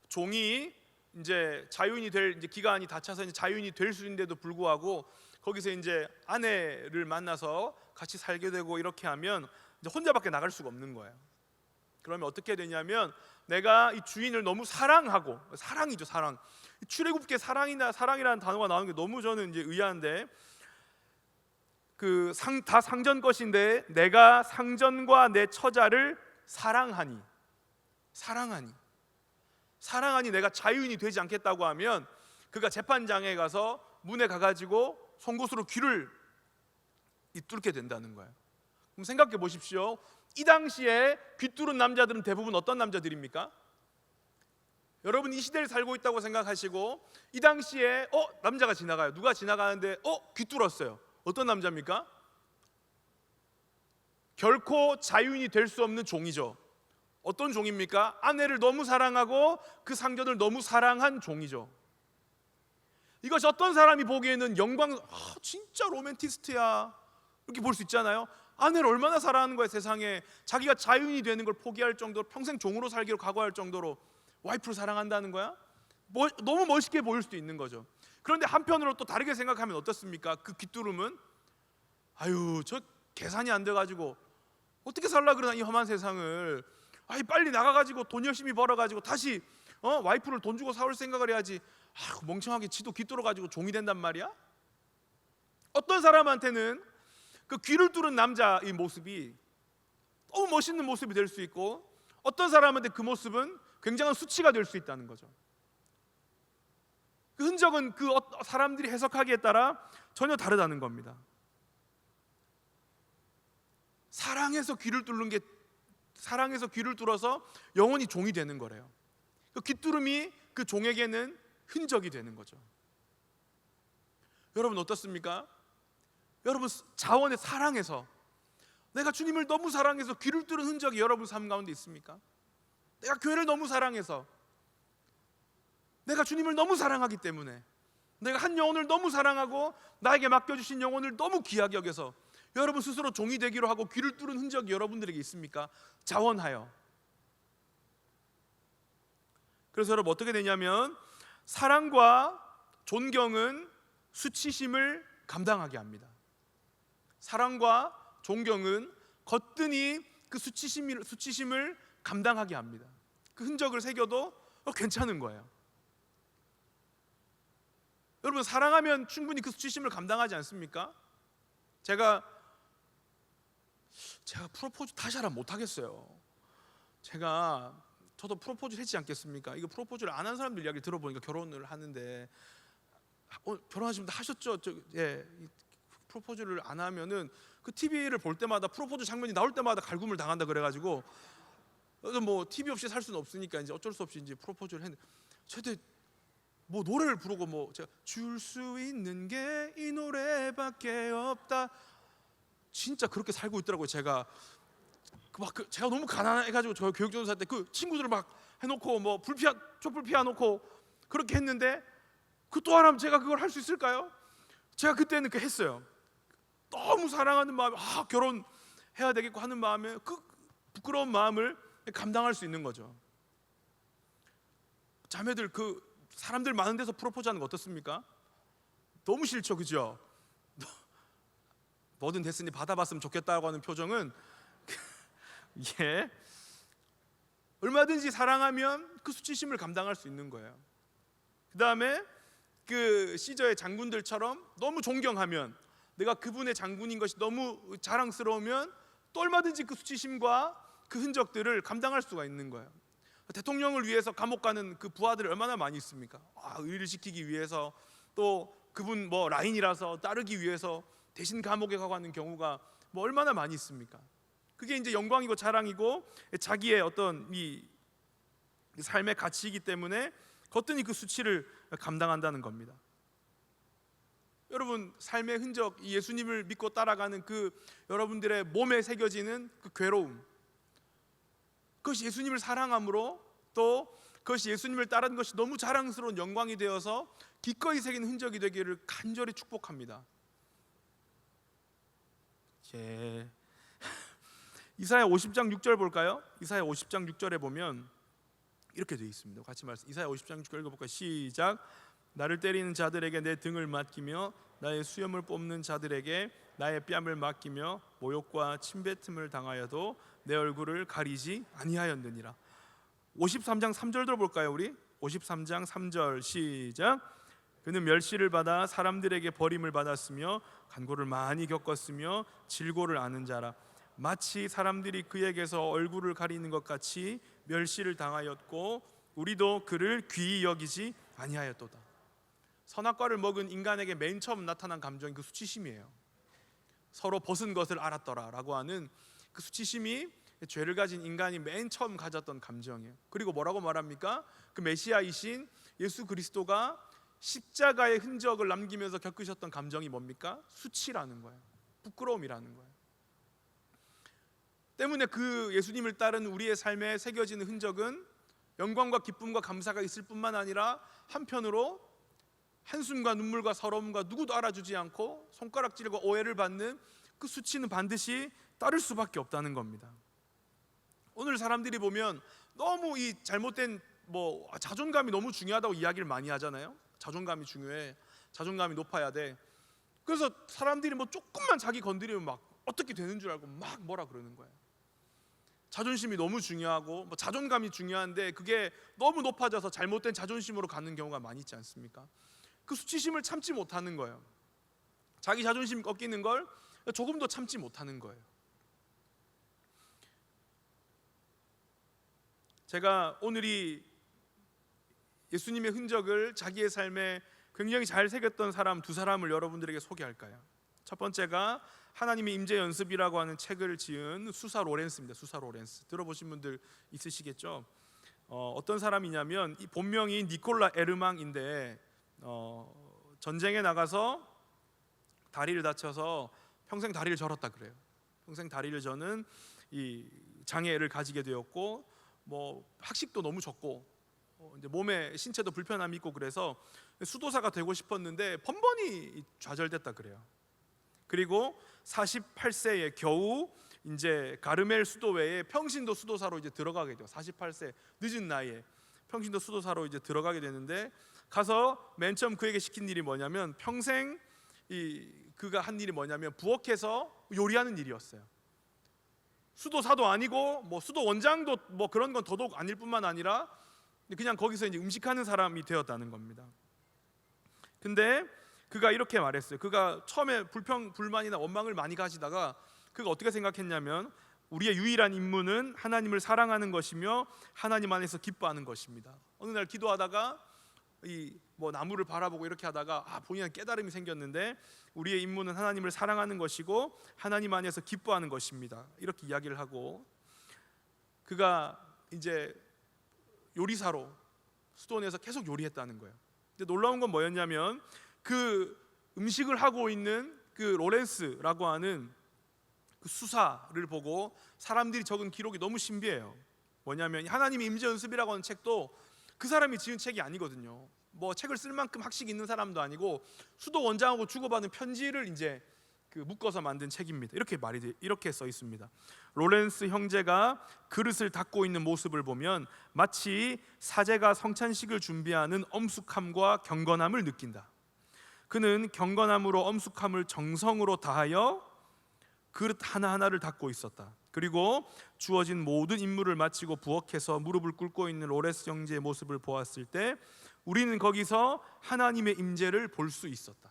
Speaker 1: 종이 이제 자유인이 될 이제 기간이 다 차서 이제 자유인이 될 수 있는데도 불구하고 거기서 이제 아내를 만나서 같이 살게 되고 이렇게 하면 이제 혼자밖에 나갈 수가 없는 거예요. 그러면 어떻게 되냐면 내가 이 주인을 너무 사랑하고 사랑이죠, 사랑. 출애굽기에 사랑이라는 단어가 나오는 게 너무 저는 이제 의아한데 다 상전 것인데 내가 상전과 내 처자를 사랑하니 내가 자유인이 되지 않겠다고 하면 그가 재판장에 가서 문에 가가지고 송곳으로 귀를 뚫게 된다는 거예요. 그럼 생각해 보십시오. 이 당시에 귀 뚫은 남자들은 대부분 어떤 남자들입니까? 여러분 이 시대를 살고 있다고 생각하시고 이 당시에 남자가 지나가요. 누가 지나가는데 귀 뚫었어요. 어떤 남자입니까? 결코 자유인이 될 수 없는 종이죠. 어떤 종입니까? 아내를 너무 사랑하고 그 상전을 너무 사랑한 종이죠. 이것이 어떤 사람이 보기에는 진짜 로맨티스트야 이렇게 볼 수 있잖아요. 아내를 얼마나 사랑하는 거야 세상에. 자기가 자유인이 되는 걸 포기할 정도로 평생 종으로 살기로 각오할 정도로 와이프를 사랑한다는 거야? 너무 멋있게 보일 수도 있는 거죠. 그런데 한편으로 또 다르게 생각하면 어떻습니까? 그 귀뚜름은 저 계산이 안 돼가지고 어떻게 살라 그러나 이 험한 세상을 빨리 나가가지고 돈 열심히 벌어가지고 다시 와이프를 돈 주고 사올 생각을 해야지. 멍청하게 지도 귀 뚫어가지고 종이 된단 말이야? 어떤 사람한테는 그 귀를 뚫은 남자의 모습이 너무 멋있는 모습이 될 수 있고 어떤 사람한테 그 모습은 굉장한 수치가 될 수 있다는 거죠. 그 흔적은 그 사람들이 해석하기에 따라 전혀 다르다는 겁니다. 사랑해서 귀를 뚫어서 영원히 종이 되는 거래요. 그 귀뚜름이 그 종에게는 흔적이 되는 거죠. 여러분 어떻습니까? 여러분 자원의 사랑해서 내가 주님을 너무 사랑해서 귀를 뚫은 흔적이 여러분 삶 가운데 있습니까? 내가 교회를 너무 사랑해서 내가 주님을 너무 사랑하기 때문에 내가 한 영혼을 너무 사랑하고 나에게 맡겨주신 영혼을 너무 귀하게 여겨서 여러분 스스로 종이 되기로 하고 귀를 뚫은 흔적이 여러분들에게 있습니까? 자원하여 그래서 여러분 어떻게 되냐면 사랑과 존경은 수치심을 감당하게 합니다. 사랑과 존경은 거뜬히 그 수치심을 감당하게 합니다. 그 흔적을 새겨도 괜찮은 거예요. 여러분 사랑하면 충분히 그 수치심을 감당하지 않습니까? 제가 프로포즈 다시 하라 못하겠어요. 저도 프로포즈 했지 않겠습니까? 이거 프로포즈를 안 한 사람들 이야기 들어보니까 결혼을 하는데 결혼하시면 하셨죠? 프로포즈를 안 하면은 그 TV를 볼 때마다 프로포즈 장면이 나올 때마다 갈굼을 당한다 그래가지고 뭐 TV 없이 살 수는 없으니까 이제 어쩔 수 없이 이제 프로포즈를 했는데 저한테 뭐 노래를 부르고 뭐 제가 줄 수 있는 게 이 노래밖에 없다 진짜 그렇게 살고 있더라고요. 제가 제가 너무 가난해가지고 저 교육전도사 때 그 친구들을 막 해놓고 뭐 촛불 피워놓고 그렇게 했는데 그 또 하라면 제가 그걸 할 수 있을까요? 제가 그때는 그 했어요. 너무 사랑하는 마음에 결혼해야 되겠고 하는 마음에 그 부끄러운 마음을 감당할 수 있는 거죠. 자매들 그 사람들 많은 데서 프로포즈하는 거 어떻습니까? 너무 싫죠, 그죠? 뭐든 됐으니 받아봤으면 좋겠다고 하는 표정은 얼마든지 사랑하면 그 수치심을 감당할 수 있는 거예요. 그 다음에 그 시저의 장군들처럼 너무 존경하면 내가 그분의 장군인 것이 너무 자랑스러우면 또 얼마든지 그 수치심과 그 흔적들을 감당할 수가 있는 거예요. 대통령을 위해서 감옥 가는 그 부하들이 얼마나 많이 있습니까? 의를 지키기 위해서 또 그분 뭐 라인이라서 따르기 위해서 대신 감옥에 가고 하는 경우가 뭐 얼마나 많이 있습니까? 그게 이제 영광이고 자랑이고 자기의 어떤 이 삶의 가치이기 때문에 거뜬히 그 수치를 감당한다는 겁니다. 여러분 삶의 흔적, 예수님을 믿고 따라가는 그 여러분들의 몸에 새겨지는 그 괴로움, 그것이 예수님을 사랑함으로 또 그것이 예수님을 따르는 것이 너무 자랑스러운 영광이 되어서 기꺼이 새긴 흔적이 되기를 간절히 축복합니다. 이사야 50장 6절 볼까요? 이사야 50장 6절에 보면 이렇게 되어 있습니다. 같이 말씀. 이사야 50장 6절 읽어볼까요? 시작. 나를 때리는 자들에게 내 등을 맡기며 나의 수염을 뽑는 자들에게 나의 뺨을 맡기며 모욕과 침뱉음을 당하여도 내 얼굴을 가리지 아니하였느니라. 53장 3절도 볼까요? 우리 53장 3절 시작. 그는 멸시를 받아 사람들에게 버림을 받았으며 간고를 많이 겪었으며 질고를 아는 자라. 마치 사람들이 그에게서 얼굴을 가리는 것 같이 멸시를 당하였고 우리도 그를 귀히 여기지 아니하였도다. 선악과를 먹은 인간에게 맨 처음 나타난 감정이 그 수치심이에요. 서로 벗은 것을 알았더라라고 하는 그 수치심이 죄를 가진 인간이 맨 처음 가졌던 감정이에요. 그리고 뭐라고 말합니까? 그 메시아이신 예수 그리스도가 십자가의 흔적을 남기면서 겪으셨던 감정이 뭡니까? 수치라는 거예요. 부끄러움이라는 거예요. 때문에 그 예수님을 따른 우리의 삶에 새겨지는 흔적은 영광과 기쁨과 감사가 있을 뿐만 아니라 한편으로 한숨과 눈물과 서러움과 누구도 알아주지 않고 손가락질과 오해를 받는 그 수치는 반드시 따를 수밖에 없다는 겁니다. 오늘 사람들이 보면 너무 이 잘못된 자존감이 너무 중요하다고 이야기를 많이 하잖아요. 자존감이 중요해. 자존감이 높아야 돼. 그래서 사람들이 조금만 자기 건드리면 막 어떻게 되는 줄 알고 막 뭐라 그러는 거예요. 자존심이 너무 중요하고 자존감이 중요한데 그게 너무 높아져서 잘못된 자존심으로 가는 경우가 많이 있지 않습니까? 그 수치심을 참지 못하는 거예요. 자기 자존심 꺾이는 걸 조금도 참지 못하는 거예요. 제가 오늘이 예수님의 흔적을 자기의 삶에 굉장히 잘 새겼던 사람 두 사람을 여러분들에게 소개할까요? 첫 번째가 하나님의 임재 연습이라고 하는 책을 지은 수사 로렌스입니다. 수사 로렌스 들어보신 분들 있으시겠죠? 어떤 사람이냐면 이 본명이 니콜라 에르망인데 전쟁에 나가서 다리를 다쳐서 평생 다리를 절었다 그래요. 평생 다리를 저는 이 장애를 가지게 되었고 학식도 너무 적고 이제 몸에 신체도 불편함이 있고 그래서 수도사가 되고 싶었는데 번번이 좌절됐다 그래요. 그리고 48세에 겨우 이제 가르멜 수도회에 평신도 수도사로 이제 들어가게 돼요. 48세 늦은 나이에 평신도 수도사로 이제 들어가게 되는데, 가서 맨 처음 그에게 시킨 일이 뭐냐면, 평생 그가 한 일이 뭐냐면 부엌에서 요리하는 일이었어요. 수도사도 아니고 뭐 수도 원장도 뭐 그런 건 더더욱 아닐 뿐만 아니라 그냥 거기서 이제 음식하는 사람이 되었다는 겁니다. 근데 그가 이렇게 말했어요. 그가 처음에 불만이나 원망을 많이 가지다가 그가 어떻게 생각했냐면, 우리의 유일한 임무는 하나님을 사랑하는 것이며 하나님 안에서 기뻐하는 것입니다. 어느 날 기도하다가 이 뭐 나무를 바라보고 이렇게 하다가 본인한테 깨달음이 생겼는데, 우리의 임무는 하나님을 사랑하는 것이고 하나님 안에서 기뻐하는 것입니다. 이렇게 이야기를 하고, 그가 이제 요리사로 수도원에서 계속 요리했다는 거예요. 근데 놀라운 건 뭐였냐면, 그 음식을 하고 있는 그 로렌스라고 하는 그 수사를 보고 사람들이 적은 기록이 너무 신비해요. 뭐냐면, 하나님의 임재 연습이라고 하는 책도 그 사람이 지은 책이 아니거든요. 뭐 책을 쓸 만큼 학식이 있는 사람도 아니고 수도 원장하고 주고받은 편지를 이제 그 묶어서 만든 책입니다. 이렇게 써 있습니다. 로렌스 형제가 그릇을 닦고 있는 모습을 보면 마치 사제가 성찬식을 준비하는 엄숙함과 경건함을 느낀다. 그는 경건함으로 엄숙함을 정성으로 다하여 그릇 하나하나를 닦고 있었다. 그리고 주어진 모든 임무를 마치고 부엌에서 무릎을 꿇고 있는 로렌스 형제의 모습을 보았을 때 우리는 거기서 하나님의 임재를 볼 수 있었다.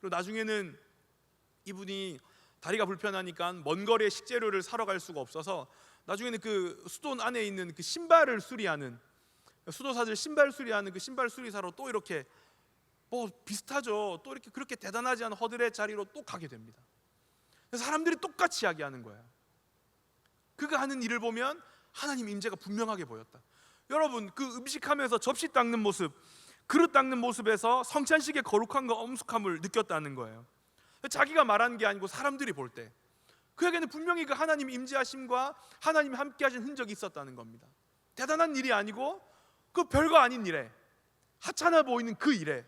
Speaker 1: 그리고 나중에는 이분이 다리가 불편하니까 먼 거리에 식재료를 사러 갈 수가 없어서 나중에는 그 수도 안에 있는 그 신발을 수리하는, 수도사들 신발 수리하는 그 신발 수리사로 또 이렇게 뭐 비슷하죠. 또 이렇게 그렇게 대단하지 않은 허들의 자리로 또 가게 됩니다. 사람들이 똑같이 이야기하는 거예요. 그가 하는 일을 보면 하나님 임재가 분명하게 보였다. 여러분, 그 음식하면서 접시 닦는 모습, 그릇 닦는 모습에서 성찬식의 거룩함과 엄숙함을 느꼈다는 거예요. 자기가 말한 게 아니고 사람들이 볼 때 그에게는 분명히 그 하나님 임재하심과 하나님이 함께 하신 흔적이 있었다는 겁니다. 대단한 일이 아니고 그 별거 아닌 일에, 하찮아 보이는 그 일에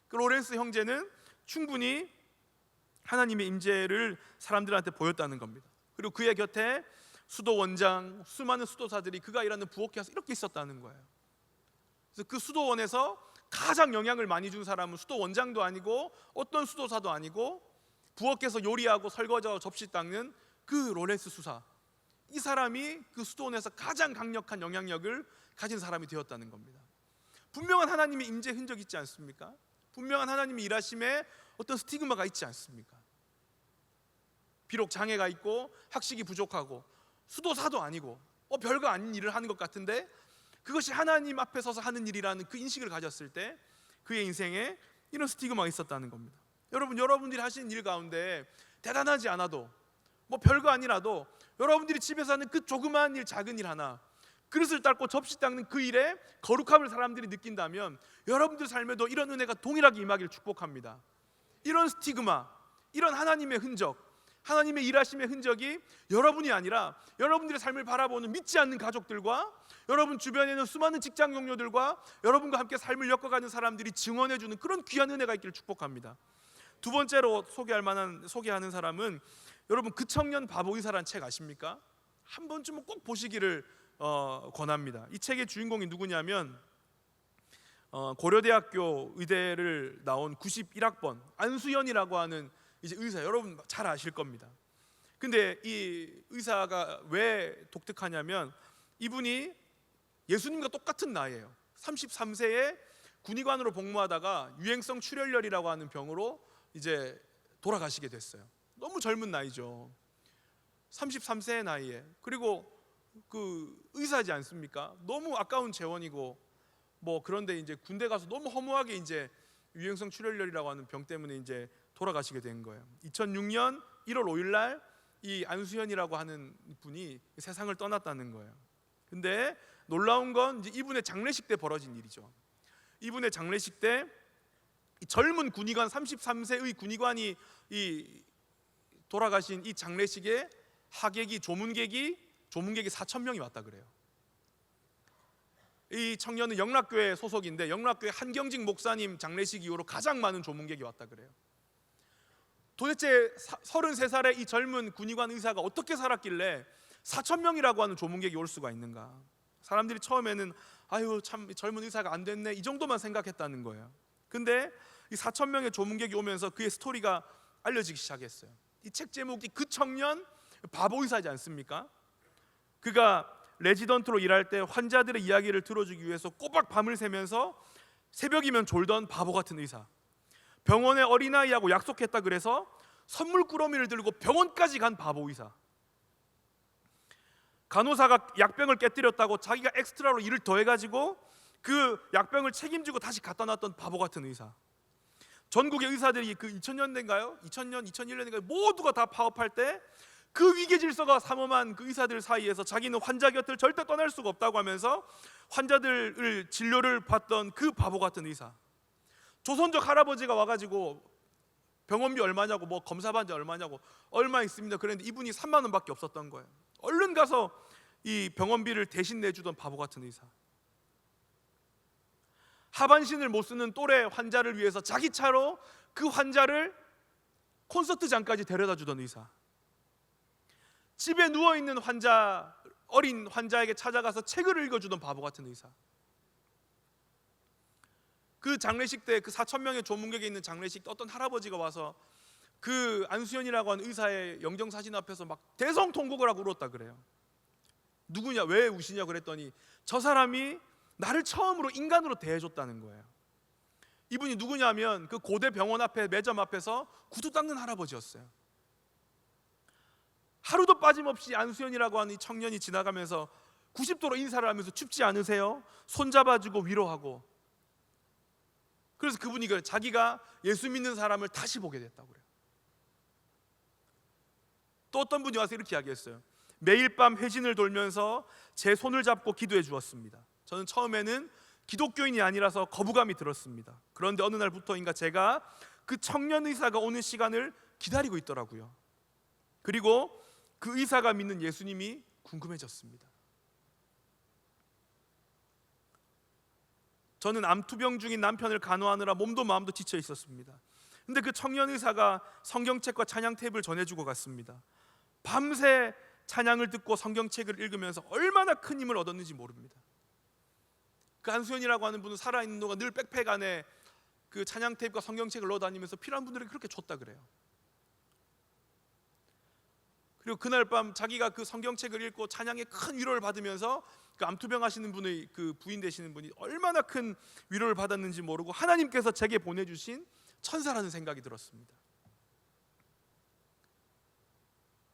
Speaker 1: 그 로렌스 형제는 충분히 하나님의 임재를 사람들한테 보였다는 겁니다. 그리고 그의 곁에 수도 원장, 수많은 수도사들이 그가 일하는 부엌에 와서 이렇게 있었다는 거예요. 그래서 그 수도원에서 가장 영향을 많이 준 사람은 수도 원장도 아니고 어떤 수도사도 아니고 부엌에서 요리하고 설거지하고 접시 닦는 그 로렌스 수사, 이 사람이 그 수도원에서 가장 강력한 영향력을 가진 사람이 되었다는 겁니다. 분명한 하나님의 임재 흔적이 있지 않습니까? 분명한 하나님의 일하심에 어떤 스티그마가 있지 않습니까? 비록 장애가 있고 학식이 부족하고 수도사도 아니고 별거 아닌 일을 하는 것 같은데, 그것이 하나님 앞에 서서 하는 일이라는 그 인식을 가졌을 때 그의 인생에 이런 스티그마가 있었다는 겁니다. 여러분들이 하시는 일 가운데 대단하지 않아도 뭐 별거 아니라도 여러분들이 집에서 하는 그 조그마한 일, 작은 일 하나, 그릇을 닦고 접시 닦는 그 일에 거룩함을 사람들이 느낀다면 여러분들 삶에도 이런 은혜가 동일하게 임하기를 축복합니다. 이런 스티그마, 이런 하나님의 흔적, 하나님의 일하심의 흔적이 여러분이 아니라 여러분들의 삶을 바라보는 믿지 않는 가족들과 여러분 주변에 있는 수많은 직장 동료들과 여러분과 함께 삶을 엮어가는 사람들이 증언해주는 그런 귀한 은혜가 있기를 축복합니다. 두 번째로 소개하는 사람은, 여러분 그 청년 바보 의사라는 책 아십니까? 한 번쯤은 꼭 보시기를 권합니다. 이 책의 주인공이 누구냐면 고려대학교 의대를 나온 91학번 안수연이라고 하는 이제 의사, 여러분 잘 아실 겁니다. 근데 이 의사가 왜 독특하냐면 이분이 예수님과 똑같은 나이에요. 33세에 군의관으로 복무하다가 유행성 출혈열이라고 하는 병으로 이제 돌아가시게 됐어요. 너무 젊은 나이죠. 33세의 나이에. 그리고 그 의사지 않습니까? 너무 아까운 재원이고 뭐 그런데 이제 군대 가서 너무 허무하게 이제 유행성 출혈열이라고 하는 병 때문에 이제 돌아가시게 된 거예요. 2006년 1월 5일 날 이 안수현이라고 하는 분이 세상을 떠났다는 거예요. 근데 놀라운 건 이제 이분의 장례식 때 벌어진 일이죠. 이분의 장례식 때 이 젊은 군의관, 33세의 군의관이 이 돌아가신 이 장례식에 하객이 조문객이 4,000명이 왔다 그래요. 이 청년은 영락교회 소속인데 영락교회 한경직 목사님 장례식 이후로 가장 많은 조문객이 왔다 그래요. 도대체 33살의 이 젊은 군의관 의사가 어떻게 살았길래 4,000명이라고 하는 조문객이 올 수가 있는가? 사람들이 처음에는 아유 참 젊은 의사가 안 됐네 이 정도만 생각했다는 거예요. 근데 이 4,000명의 조문객이 오면서 그의 스토리가 알려지기 시작했어요. 이 책 제목이 그 청년 바보 의사지 않습니까? 그가 레지던트로 일할 때 환자들의 이야기를 들어주기 위해서 꼬박 밤을 새면서 새벽이면 졸던 바보 같은 의사, 병원에 어린아이하고 약속했다 그래서 선물 꾸러미를 들고 병원까지 간 바보 의사, 간호사가 약병을 깨뜨렸다고 자기가 엑스트라로 일을 더해가지고 그 약병을 책임지고 다시 갖다 놨던 바보 같은 의사, 전국의 의사들이 그 2000년대인가요? 2000년, 2001년인가요? 모두가 다 파업할 때 그 위계 질서가 삼엄한 그 의사들 사이에서 자기는 환자 곁을 절대 떠날 수가 없다고 하면서 환자들을 진료를 받던 그 바보 같은 의사, 조선족 할아버지가 와가지고 병원비 얼마냐고 뭐 검사 반지 얼마냐고 얼마 있습니다 그랬는데 이분이 3만 원밖에 없었던 거예요. 얼른 가서 이 병원비를 대신 내주던 바보 같은 의사, 하반신을 못 쓰는 또래 환자를 위해서 자기 차로 그 환자를 콘서트장까지 데려다 주던 의사, 집에 누워있는 어린 환자에게 찾아가서 책을 읽어주던 바보 같은 의사, 그 장례식 때 그 4,000명의 조문객에 있는 장례식 때 어떤 할아버지가 와서 그 안수현이라고 하는 의사의 영정사진 앞에서 막 대성통곡을 하고 울었다 그래요. 누구냐, 왜 우시냐 그랬더니 저 사람이 나를 처음으로 인간으로 대해줬다는 거예요. 이분이 누구냐면 그 고대 병원 앞에 매점 앞에서 구두 닦는 할아버지였어요. 하루도 빠짐없이 안수현이라고 하는 이 청년이 지나가면서 90도로 인사를 하면서 춥지 않으세요? 손잡아주고 위로하고, 그래서 그분이 그래, 자기가 예수 믿는 사람을 다시 보게 됐다고 그래요. 또 어떤 분이 와서 이렇게 이야기했어요. 매일 밤 회진을 돌면서 제 손을 잡고 기도해 주었습니다. 저는 처음에는 기독교인이 아니라서 거부감이 들었습니다. 그런데 어느 날부터인가 제가 그 청년 의사가 오는 시간을 기다리고 있더라고요. 그리고 그 의사가 믿는 예수님이 궁금해졌습니다. 저는 암투병 중인 남편을 간호하느라 몸도 마음도 지쳐 있었습니다. 근데 그 청년 의사가 성경책과 찬양 테이프를 전해주고 갔습니다. 밤새 찬양을 듣고 성경책을 읽으면서 얼마나 큰 힘을 얻었는지 모릅니다. 그 안수현이라고 하는 분은 살아있는 동안 늘 백팩 안에 그 찬양 테이프와 성경책을 넣어 다니면서 필요한 분들에게 그렇게 줬다 그래요. 그리고 그날 밤 자기가 그 성경책을 읽고 찬양의 큰 위로를 받으면서 그 암투병 하시는 분의 그 부인 되시는 분이 얼마나 큰 위로를 받았는지 모르고 하나님께서 제게 보내주신 천사라는 생각이 들었습니다.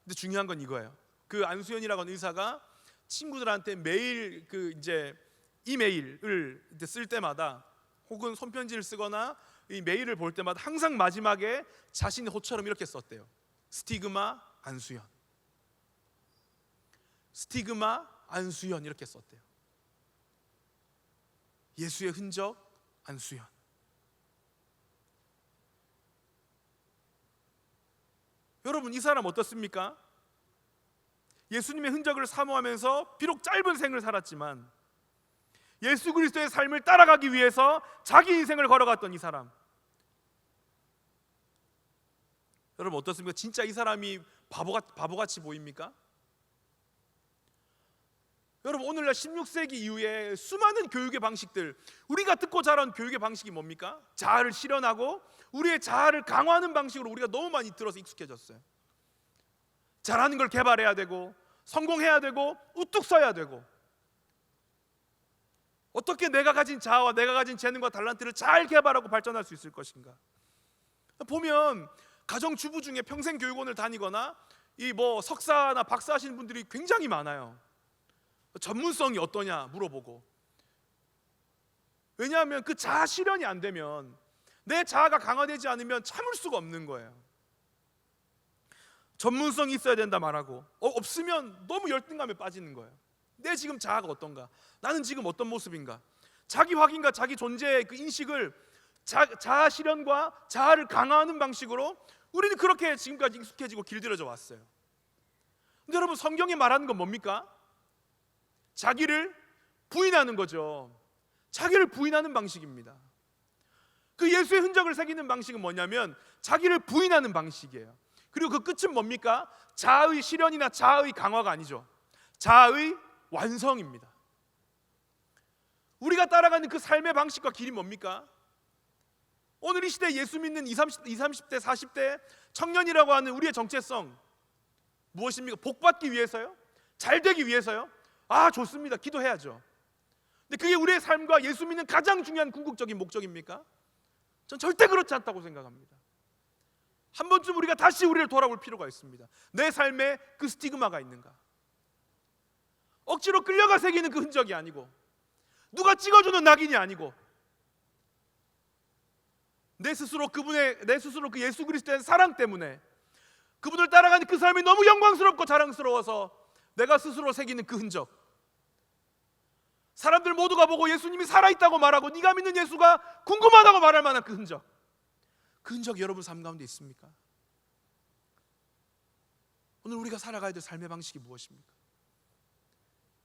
Speaker 1: 근데 중요한 건 이거예요. 그 안수현이라고 하는 의사가 친구들한테 매일 그 이제 이메일을 쓸 때마다 혹은 손편지를 쓰거나 이 메일을 볼 때마다 항상 마지막에 자신의 호처럼 이렇게 썼대요. 스티그마 안수현, 스티그마 안수현 이렇게 썼대요. 예수의 흔적 안수현. 여러분, 이 사람 어떻습니까? 예수님의 흔적을 사모하면서 비록 짧은 생을 살았지만 예수 그리스도의 삶을 따라가기 위해서 자기 인생을 걸어갔던 이 사람. 여러분 어떻습니까? 진짜 이 사람이 바보같이 보입니까? 여러분 오늘날 16세기 이후에 수많은 교육의 방식들, 우리가 듣고 자란 교육의 방식이 뭡니까? 자아를 실현하고 우리의 자아를 강화하는 방식으로 우리가 너무 많이 들어서 익숙해졌어요. 잘하는 걸 개발해야 되고 성공해야 되고 우뚝 서야 되고, 어떻게 내가 가진 자아와 내가 가진 재능과 달란트를 잘 개발하고 발전할 수 있을 것인가? 보면 가정주부 중에 평생 교육원을 다니거나 이 뭐 석사나 박사 하시는 분들이 굉장히 많아요. 전문성이 어떠냐 물어보고. 왜냐하면 그 자아 실현이 안 되면, 내 자아가 강화되지 않으면 참을 수가 없는 거예요. 전문성이 있어야 된다 말하고 없으면 너무 열등감에 빠지는 거예요. 내 지금 자아가 어떤가? 나는 지금 어떤 모습인가? 자기 확인과 자기 존재의 그 인식을 자아 실현과 자아를 강화하는 방식으로 우리는 그렇게 지금까지 익숙해지고 길들여져 왔어요. 근데 여러분 성경이 말하는 건 뭡니까? 자기를 부인하는 거죠. 자기를 부인하는 방식입니다. 그 예수의 흔적을 새기는 방식은 뭐냐면 자기를 부인하는 방식이에요. 그리고 그 끝은 뭡니까? 자아의 실현이나 자아의 강화가 아니죠. 자아의 완성입니다. 우리가 따라가는 그 삶의 방식과 길이 뭡니까? 오늘 이 시대에 예수 믿는 20, 30대, 40대 청년이라고 하는 우리의 정체성 무엇입니까? 복 받기 위해서요? 잘 되기 위해서요? 아, 좋습니다. 기도해야죠. 근데 그게 우리의 삶과 예수 믿는 가장 중요한 궁극적인 목적입니까? 전 절대 그렇지 않다고 생각합니다. 한 번쯤 우리가 다시 우리를 돌아볼 필요가 있습니다. 내 삶에 그 스티그마가 있는가? 억지로 끌려가 새기는 그 흔적이 아니고, 누가 찍어주는 낙인이 아니고, 내 스스로 그 예수 그리스도의 사랑 때문에 그분을 따라가는 그 삶이 너무 영광스럽고 자랑스러워서 내가 스스로 새기는 그 흔적, 사람들 모두가 보고 예수님이 살아있다고 말하고 네가 믿는 예수가 궁금하다고 말할 만한 그 흔적, 그 흔적이 여러분 삶 가운데 있습니까? 오늘 우리가 살아가야 될 삶의 방식이 무엇입니까?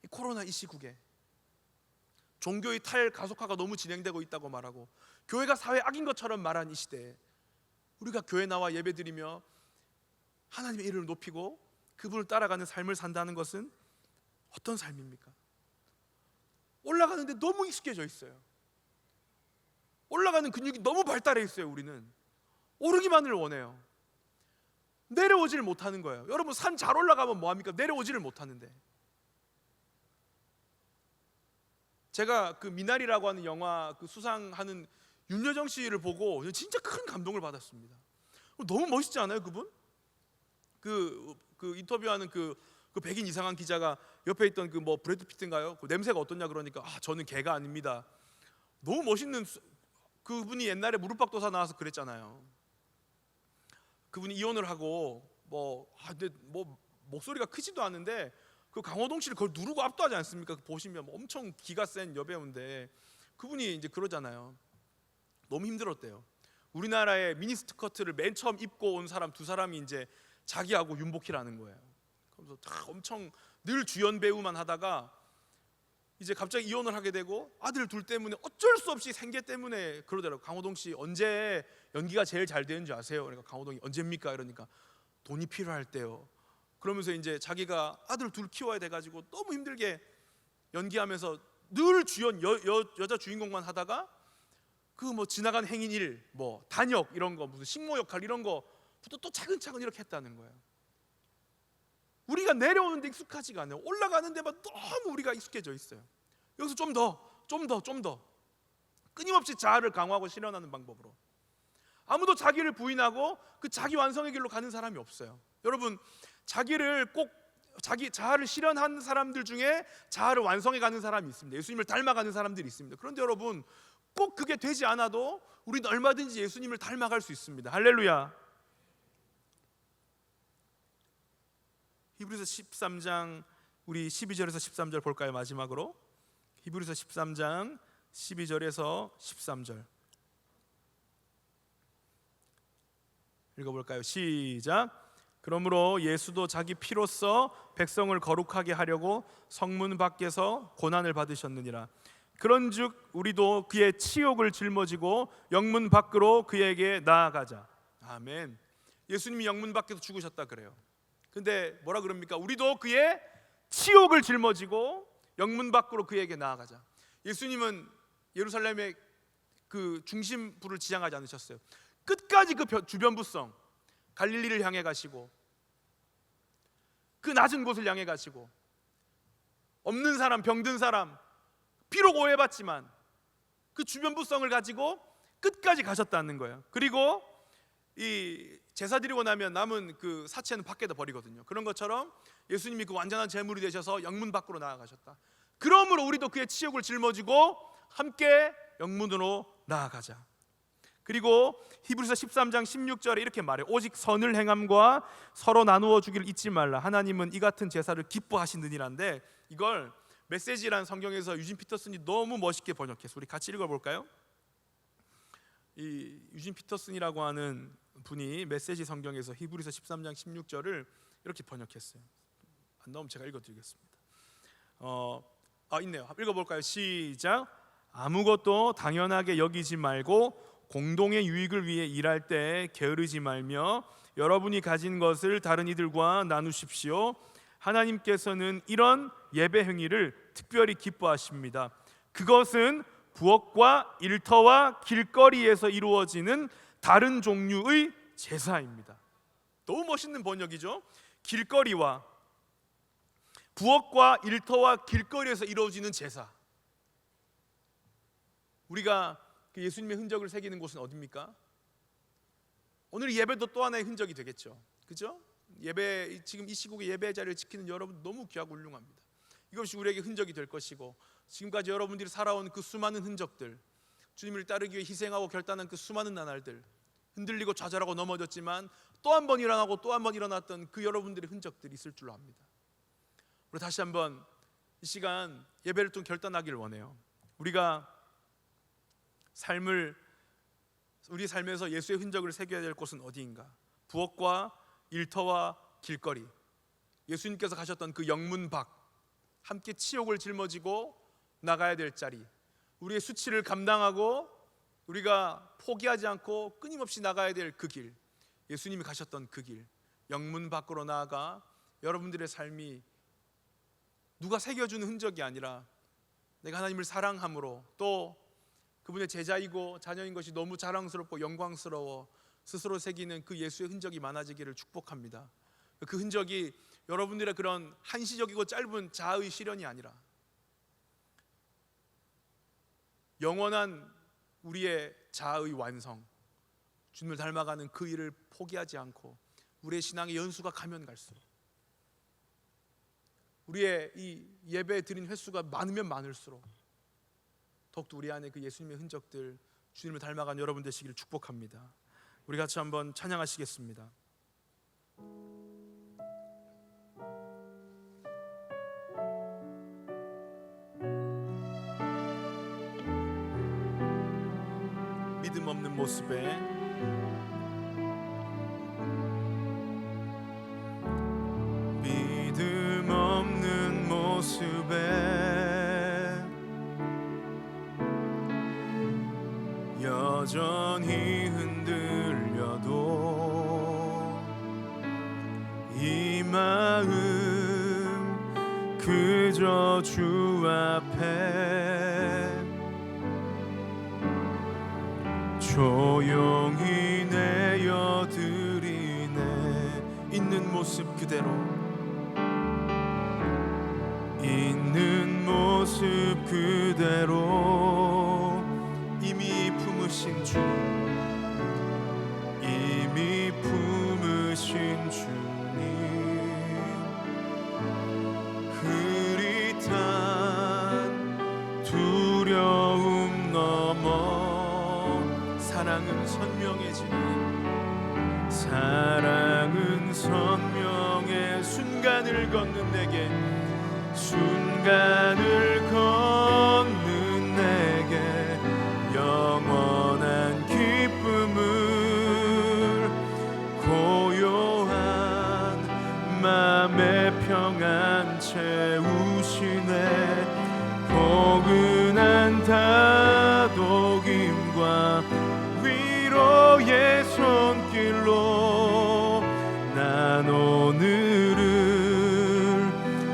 Speaker 1: 이 코로나 이 시국에 종교의 탈가속화가 너무 진행되고 있다고 말하고 교회가 사회 악인 것처럼 말한 이 시대에 우리가 교회 나와 예배드리며 하나님의 이름을 높이고 그분을 따라가는 삶을 산다는 것은 어떤 삶입니까? 올라가는데 너무 익숙해져 있어요. 올라가는 근육이 너무 발달해 있어요. 우리는 오르기만을 원해요. 내려오지를 못하는 거예요. 여러분 산 잘 올라가면 뭐합니까? 내려오지를 못하는데. 제가 그 미나리라고 하는 영화 그 수상하는 윤여정 씨를 보고 진짜 큰 감동을 받았습니다. 너무 멋있지 않아요, 그분? 그 인터뷰하는 그 백인 이상한 기자가 옆에 있던 그 뭐 브래드 피트인가요? 그 냄새가 어떠냐 그러니까 저는 개가 아닙니다. 너무 멋있는 그분이 옛날에 무릎팍도사 나와서 그랬잖아요. 그분이 이혼을 하고 근데 목소리가 크지도 않은데 그 강호동 씨를 그걸 누르고 압도하지 않습니까? 보시면 엄청 기가 센 여배우인데 그분이 이제 그러잖아요. 너무 힘들었대요. 우리나라의 미니스커트를 맨 처음 입고 온 사람 두 사람이 이제 자기하고 윤복희라는 거예요. 그래서 엄청 늘 주연 배우만 하다가 이제 갑자기 이혼을 하게 되고 아들 둘 때문에 어쩔 수 없이 생계 때문에 그러더라고요. 강호동 씨 언제 연기가 제일 잘 되는지 아세요? 그러니까 강호동이 언제입니까? 이러니까 돈이 필요할 때요. 그러면서 이제 자기가 아들 둘 키워야 돼가지고 너무 힘들게 연기하면서 늘 주연 여자 주인공만 하다가 그 뭐 지나간 행인 일, 뭐 단역 이런 거 무슨 식모 역할 이런 거부터 또 차근차근 이렇게 했다는 거예요. 우리가 내려오는데 익숙하지가 않아요. 올라가는 데만 너무 우리가 익숙해져 있어요. 여기서 좀 더 끊임없이 자아를 강화하고 실현하는 방법으로 아무도 자기를 부인하고 그 자기 완성의 길로 가는 사람이 없어요. 여러분 자기를 꼭 자기 자아를 실현한 사람들 중에 자아를 완성해 가는 사람이 있습니다. 예수님을 닮아가는 사람들이 있습니다. 그런데 여러분 꼭 그게 되지 않아도 우리는 얼마든지 예수님을 닮아갈 수 있습니다. 할렐루야. 히브리서 13장 우리 12절에서 13절 볼까요? 마지막으로 히브리서 13장 12절에서 13절 읽어볼까요? 시작. 그러므로 예수도 자기 피로써 백성을 거룩하게 하려고 성문 밖에서 고난을 받으셨느니라. 그런즉 우리도 그의 치욕을 짊어지고 영문 밖으로 그에게 나아가자. 아멘. 예수님이 영문 밖에서 죽으셨다 그래요. 근데 뭐라 그럽니까? 우리도 그의 치욕을 짊어지고 영문 밖으로 그에게 나아가자. 예수님은 예루살렘의 그 중심부를 지향하지 않으셨어요. 끝까지 그 주변부성 갈릴리를 향해 가시고 그 낮은 곳을 향해 가시고 없는 사람, 병든 사람, 비록 오해받지만 그 주변부성을 가지고 끝까지 가셨다는 거예요. 그리고 이 제사 드리고 나면 남은 그 사체는 밖에다 버리거든요. 그런 것처럼 예수님이 그 완전한 제물이 되셔서 영문 밖으로 나아가셨다. 그러므로 우리도 그의 치욕을 짊어지고 함께 영문으로 나아가자. 그리고 히브리서 13장 16절에 이렇게 말해요. 오직 선을 행함과 서로 나누어 주기를 잊지 말라. 하나님은 이 같은 제사를 기뻐하시느니라인데 이걸 메시지라는 성경에서 유진 피터슨이 너무 멋있게 번역했어요. 우리 같이 읽어볼까요? 이 유진 피터슨이라고 하는 분이 메시지 성경에서 히브리서 13장 16절을 이렇게 번역했어요. 안 나오면 제가 읽어드리겠습니다. 있네요. 읽어볼까요? 시작. 아무것도 당연하게 여기지 말고 공동의 유익을 위해 일할 때 게으르지 말며 여러분이 가진 것을 다른 이들과 나누십시오. 하나님께서는 이런 예배 행위를 특별히 기뻐하십니다. 그것은 부엌과 일터와 길거리에서 이루어지는 다른 종류의 제사입니다. 너무 멋있는 번역이죠. 길거리와 부엌과 일터와 길거리에서 이루어지는 제사. 우리가 그 예수님의 흔적을 새기는 곳은 어디입니까? 오늘 예배도 또 하나의 흔적이 되겠죠. 그죠? 예배, 지금 이 시국에 예배 자리를 지키는 여러분 너무 귀하고 훌륭합니다. 이것이 우리에게 흔적이 될 것이고, 지금까지 여러분들이 살아온 그 수많은 흔적들, 주님을 따르기 위해 희생하고 결단한 그 수많은 나날들, 흔들리고 좌절하고 넘어졌지만 또 한 번 일어나고 또 한 번 일어났던 그 여러분들의 흔적들이 있을 줄로 압니다. 우리 다시 한번 이 시간 예배를 좀 결단하기를 원해요. 우리가 우리 삶에서 예수의 흔적을 새겨야 될 곳은 어디인가? 부엌과 일터와 길거리, 예수님께서 가셨던 그 영문 밖, 함께 치욕을 짊어지고 나가야 될 자리, 우리의 수치를 감당하고 우리가 포기하지 않고 끊임없이 나가야 될 그 길, 예수님이 가셨던 그 길, 영문 밖으로 나아가 여러분들의 삶이 누가 새겨주는 흔적이 아니라 내가 하나님을 사랑함으로, 또 그분의 제자이고 자녀인 것이 너무 자랑스럽고 영광스러워 스스로 새기는 그 예수의 흔적이 많아지기를 축복합니다. 그 흔적이 여러분들의 그런 한시적이고 짧은 자아의 실현이 아니라 영원한 우리의 자아의 완성, 주님을 닮아가는 그 일을 포기하지 않고 우리의 신앙의 연수가 가면 갈수록, 우리의 이 예배 드린 횟수가 많으면 많을수록 더욱더 우리 안에 그 예수님의 흔적들, 주님을 닮아간 여러분 되시기를 축복합니다. 우리 같이 한번 찬양하시겠습니다. 믿음 없는 모습에 믿음 없는 모습에 여전히 흔들려도 이 마음 그저 주 앞에 조용히 내어드리네. 있는 모습 그대로, 있는 모습 그대로 이미 품으신 주, 이미 품으신 주님, 흐릿한 두려움 넘어 사랑은 선명해지는, 사랑은 선명해 순간을 걷는 내게, 순간을 걷는 내게 영원한 기쁨을, 고요한 맘의 평안 채우시네. 포근한 다독임과 위로의 손길로 난 오늘을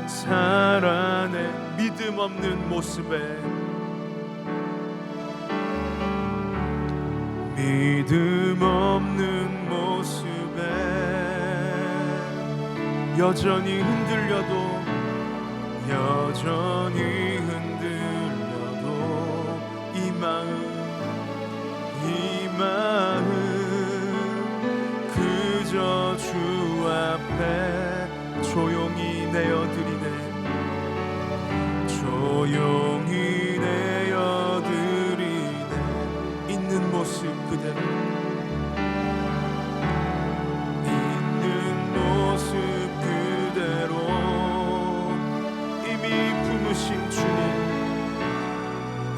Speaker 1: 살아내. 믿음 없는 모습에, 믿음 없는 모습에 여전히 흔들려도, 여전히 흔들려도 이 마음 그저 주 앞에 조용히 내어드리네. 조용히 내어드리네. 있는 모습 그대로, 있는 모습 그대로 이미 품으신 주님,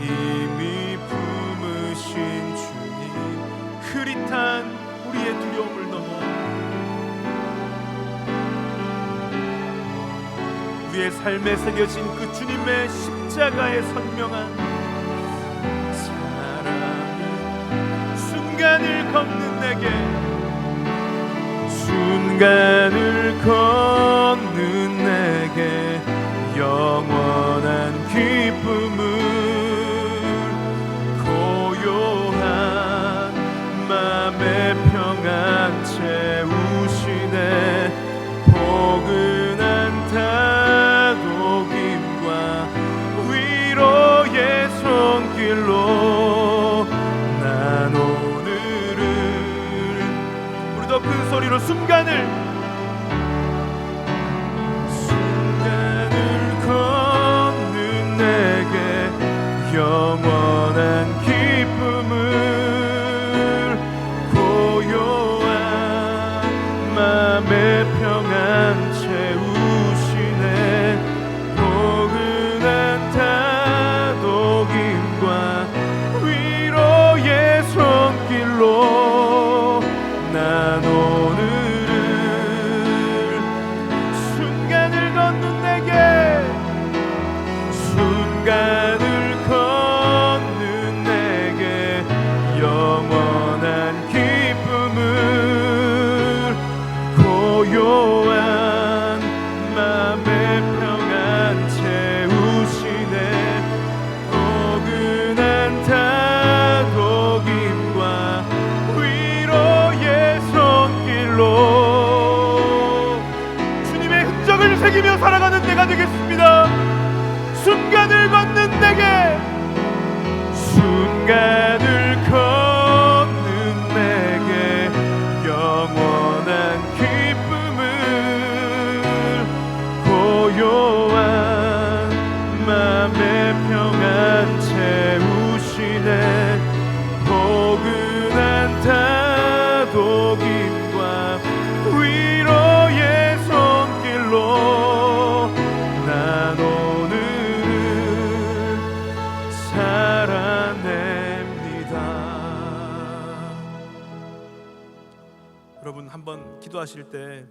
Speaker 1: 이미 품으신 주님, 흐릿한 우리의 두려움을 넘어 우리의 삶에 새겨진 그 주님의 십자가의 선명한 사랑은 순간을 걷는 내게, 순간을 걷는 내게 영원한 기쁨을, 손길로 난 오늘은 우리 더 큰 소리로 순간을 걷는 내게 영원한 기쁨을 고요한 맘의 평안 채우시네 포근한 다독임과 위로의 손길로 난 오늘은 순간을 걷는 내게 순간을 걷는 내게 영원한 기쁨을 고요한 맘의 평안 채우시네 포근한 다독임과 위로의 손길로 주님의 흔적을 새기며 살아가는 내가 되겠습니다. 순간을 걷는 내게 순간을 걷는 내게 영원한 기쁨을 고요한 맘의 평안 채우시네 포근한 다독임과 위로의 손길로 난 오늘을 살아냅니다. 여러분 한번 기도하실 때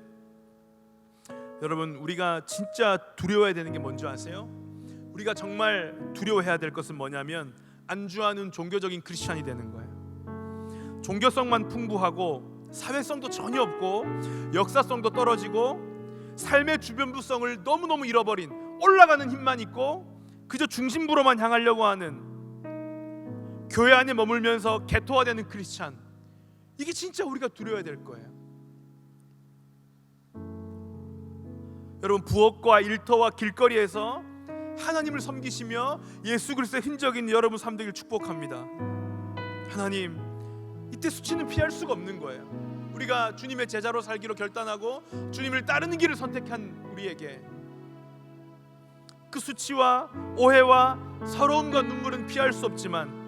Speaker 1: 여러분 우리가 진짜 두려워해야 되는 게 뭔지 아세요? 우리가 정말 두려워해야 될 것은 뭐냐면 안주하는 종교적인 크리스찬이 되는 거예요. 종교성만 풍부하고 사회성도 전혀 없고 역사성도 떨어지고 삶의 주변부성을 너무너무 잃어버린 올라가는 힘만 있고 그저 중심부로만 향하려고 하는 교회 안에 머물면서 개토화되는 크리스찬, 이게 진짜 우리가 두려워해야 될 거예요. 여러분 부엌과 일터와 길거리에서 하나님을 섬기시며 예수 그리스도의 흔적이 있는 여러분 삶 되길 축복합니다. 하나님, 이때 수치는 피할 수가 없는 거예요. 우리가 주님의 제자로 살기로 결단하고 주님을 따르는 길을 선택한 우리에게 그 수치와 오해와 서러움과 눈물은 피할 수 없지만,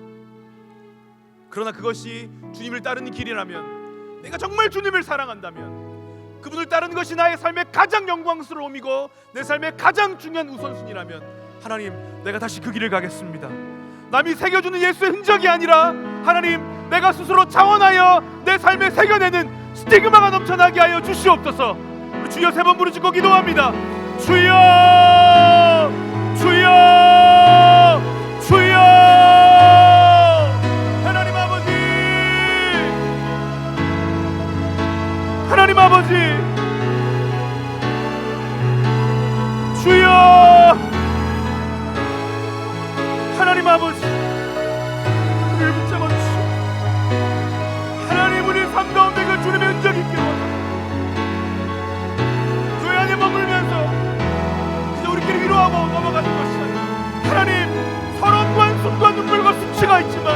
Speaker 1: 그러나 그것이 주님을 따르는 길이라면, 내가 정말 주님을 사랑한다면 그분을 따르는 것이 나의 삶의 가장 영광스러움이고 내 삶의 가장 중요한 우선순위라면, 하나님, 내가 다시 그 길을 가겠습니다. 남이 새겨주는 예수의 흔적이 아니라 하나님, 내가 스스로 자원하여 내 삶에 새겨내는 스티그마가 넘쳐나게 하여 주시옵소서. 우리 주여 3번 부르짖고 기도합니다. 주여, 주여, 주여. 하나님 아버지, 하나님 아버지, 주여, 하나님 아버지, 우리를 붙잡아 주시오. 하나님, 우리 삶 가운데 그 주님의 흔적이 있기를 원합니다. 교회 안에 머물면서 그저 우리끼리 위로하고 넘어가는 것이 아니라, 하나님, 서러움과 한숨과 눈물과 수치가 있지만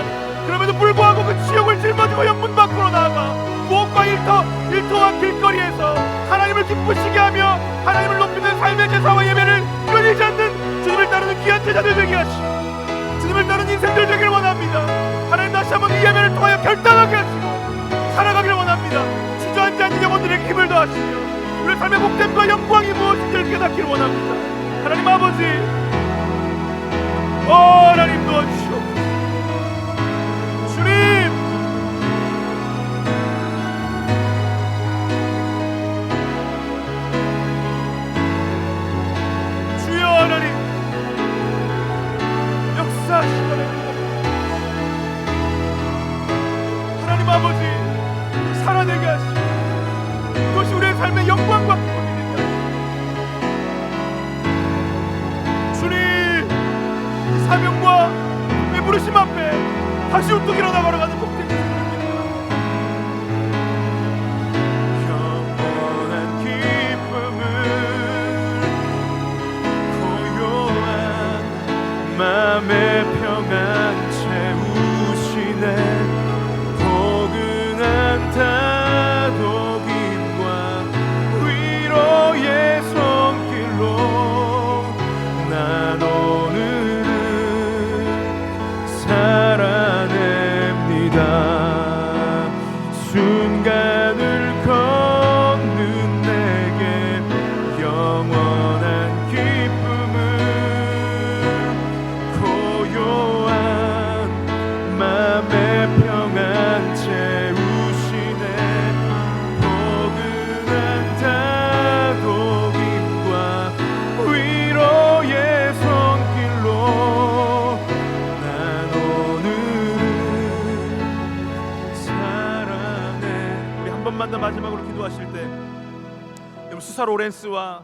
Speaker 1: 그럼에도 불구하고 그 지옥을 짊어지고 영문 밖으로 나아가 부엌과 일터와 길거리에서 하나님을 기쁘시게 하며 하나님을 높이는 삶의 제사와 예배를 끊이지 않는 주님을 따르는 귀한 제자들 되게 하시고 주님을 따르는 인생들 되기를 원합니다. 하나님, 다시 한번 이 예배를 통하여 결단하게 하시고 살아가기를 원합니다. 주저앉지 않는 영혼들에게 힘을 더하시며 우리 삶의 복됨과 영광이 무엇인지를 깨닫기를 원합니다. 하나님 아버지, 하나님 도와주시옵소서. 주님, 주여, 하나님 역사하시고 하나님 아버지, 살아내게 하시고 그것이 우리의 삶의 영광과 기쁨이 되게 하시고, 주님, 사명과 내 부르심 앞에 다시 우뚝 일어나 걸어가는 복된 인생입니다. 영원한 기쁨을 고요한 마 맘의 평안 채우시네. 포근한 다독임과 위로의 손길로 난 오늘을 살아냅니다. 순간을 걷는 내게 영원한 기쁨은 고요한 맘의 평안 채우시네. 포근한 다독임과 위로의 손길로 난 오늘을 살아내. 우리 한 번만 더 마지막으로 기도하실 때 여러분, 수사 로렌스와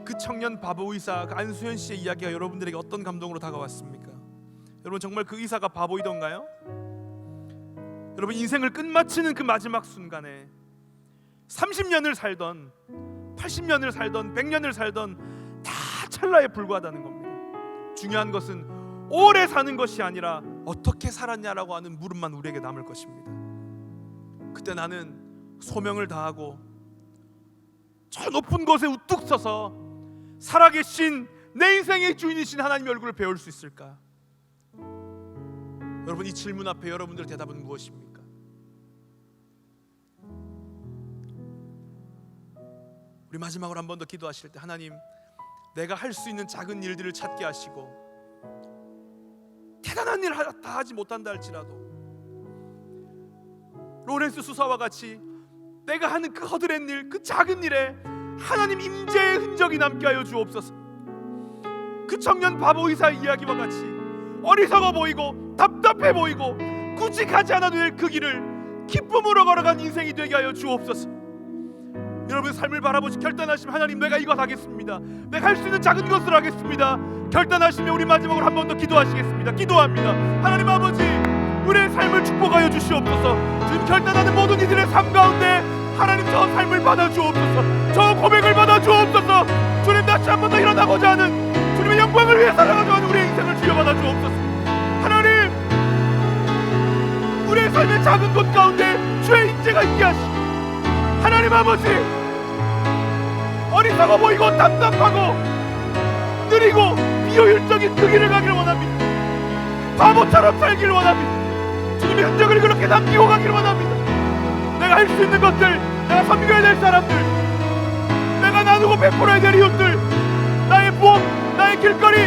Speaker 1: 그 청년 바보 의사 그 안수현 씨의 이야기가 여러분들에게 어떤 감동으로 다가왔습니까? 여러분, 정말 그 의사가 바보이던가요? 여러분, 인생을 끝마치는 그 마지막 순간에 30년을 살던 80년을 살던 100년을 살던 다 찰나에 불과하다는 겁니다. 중요한 것은 오래 사는 것이 아니라 어떻게 살았냐라고 하는 물음만 우리에게 남을 것입니다. 그때 나는 소명을 다하고 저 높은 곳에 우뚝 서서 살아계신 내 인생의 주인이신 하나님의 얼굴을 배울 수 있을까? 여러분, 이 질문 앞에 여러분들 대답은 무엇입니까? 우리 마지막으로 한 번 더 기도하실 때, 하나님, 내가 할 수 있는 작은 일들을 찾게 하시고 대단한 일 다 하지 못한다 할지라도 로렌스 수사와 같이 내가 하는 그 허드렛 일, 그 작은 일에 하나님 임재의 흔적이 남게 하여 주옵소서. 그 청년 바보 의사의 이야기와 같이 어리석어 보이고 답답해 보이고 굳이 가지 않아도 될 그 길을 기쁨으로 걸어간 인생이 되게 하여 주옵소서. 여러분, 삶을 바라보시 결단하시면 하나님, 내가 이것 하겠습니다. 내가 할 수 있는 작은 것을 하겠습니다. 결단하시면 우리 마지막으로 한 번 더 기도하시겠습니다. 기도합니다. 하나님 아버지, 우리의 삶을 축복하여 주시옵소서. 지금 결단하는 모든 이들의 삶 가운데 하나님, 저 삶을 받아 주옵소서. 저 고백을 받아 주옵소서. 주님, 다시 한 번 더 일어나고자 하는 주님의 영광을 위해 살아가자 하는 우리의 인생을 주여 받아 주옵소서. 하나님, 우리의 삶의 작은 곳 가운데 주의 임재가 있게 하시고, 하나님 아버지, 어리석어 보이고 답답하고 느리고 비효율적인 그 길을 가기를 원합니다. 바보처럼 살기를 원합니다. 주님의 흔적을 그렇게 남기고 가기를 원합니다. 내가 할 수 있는 것들, 내가 섬겨야 될 사람들, 내가 나누고 베풀어야 될 이웃들, 나의 부엌, 나의 길거리,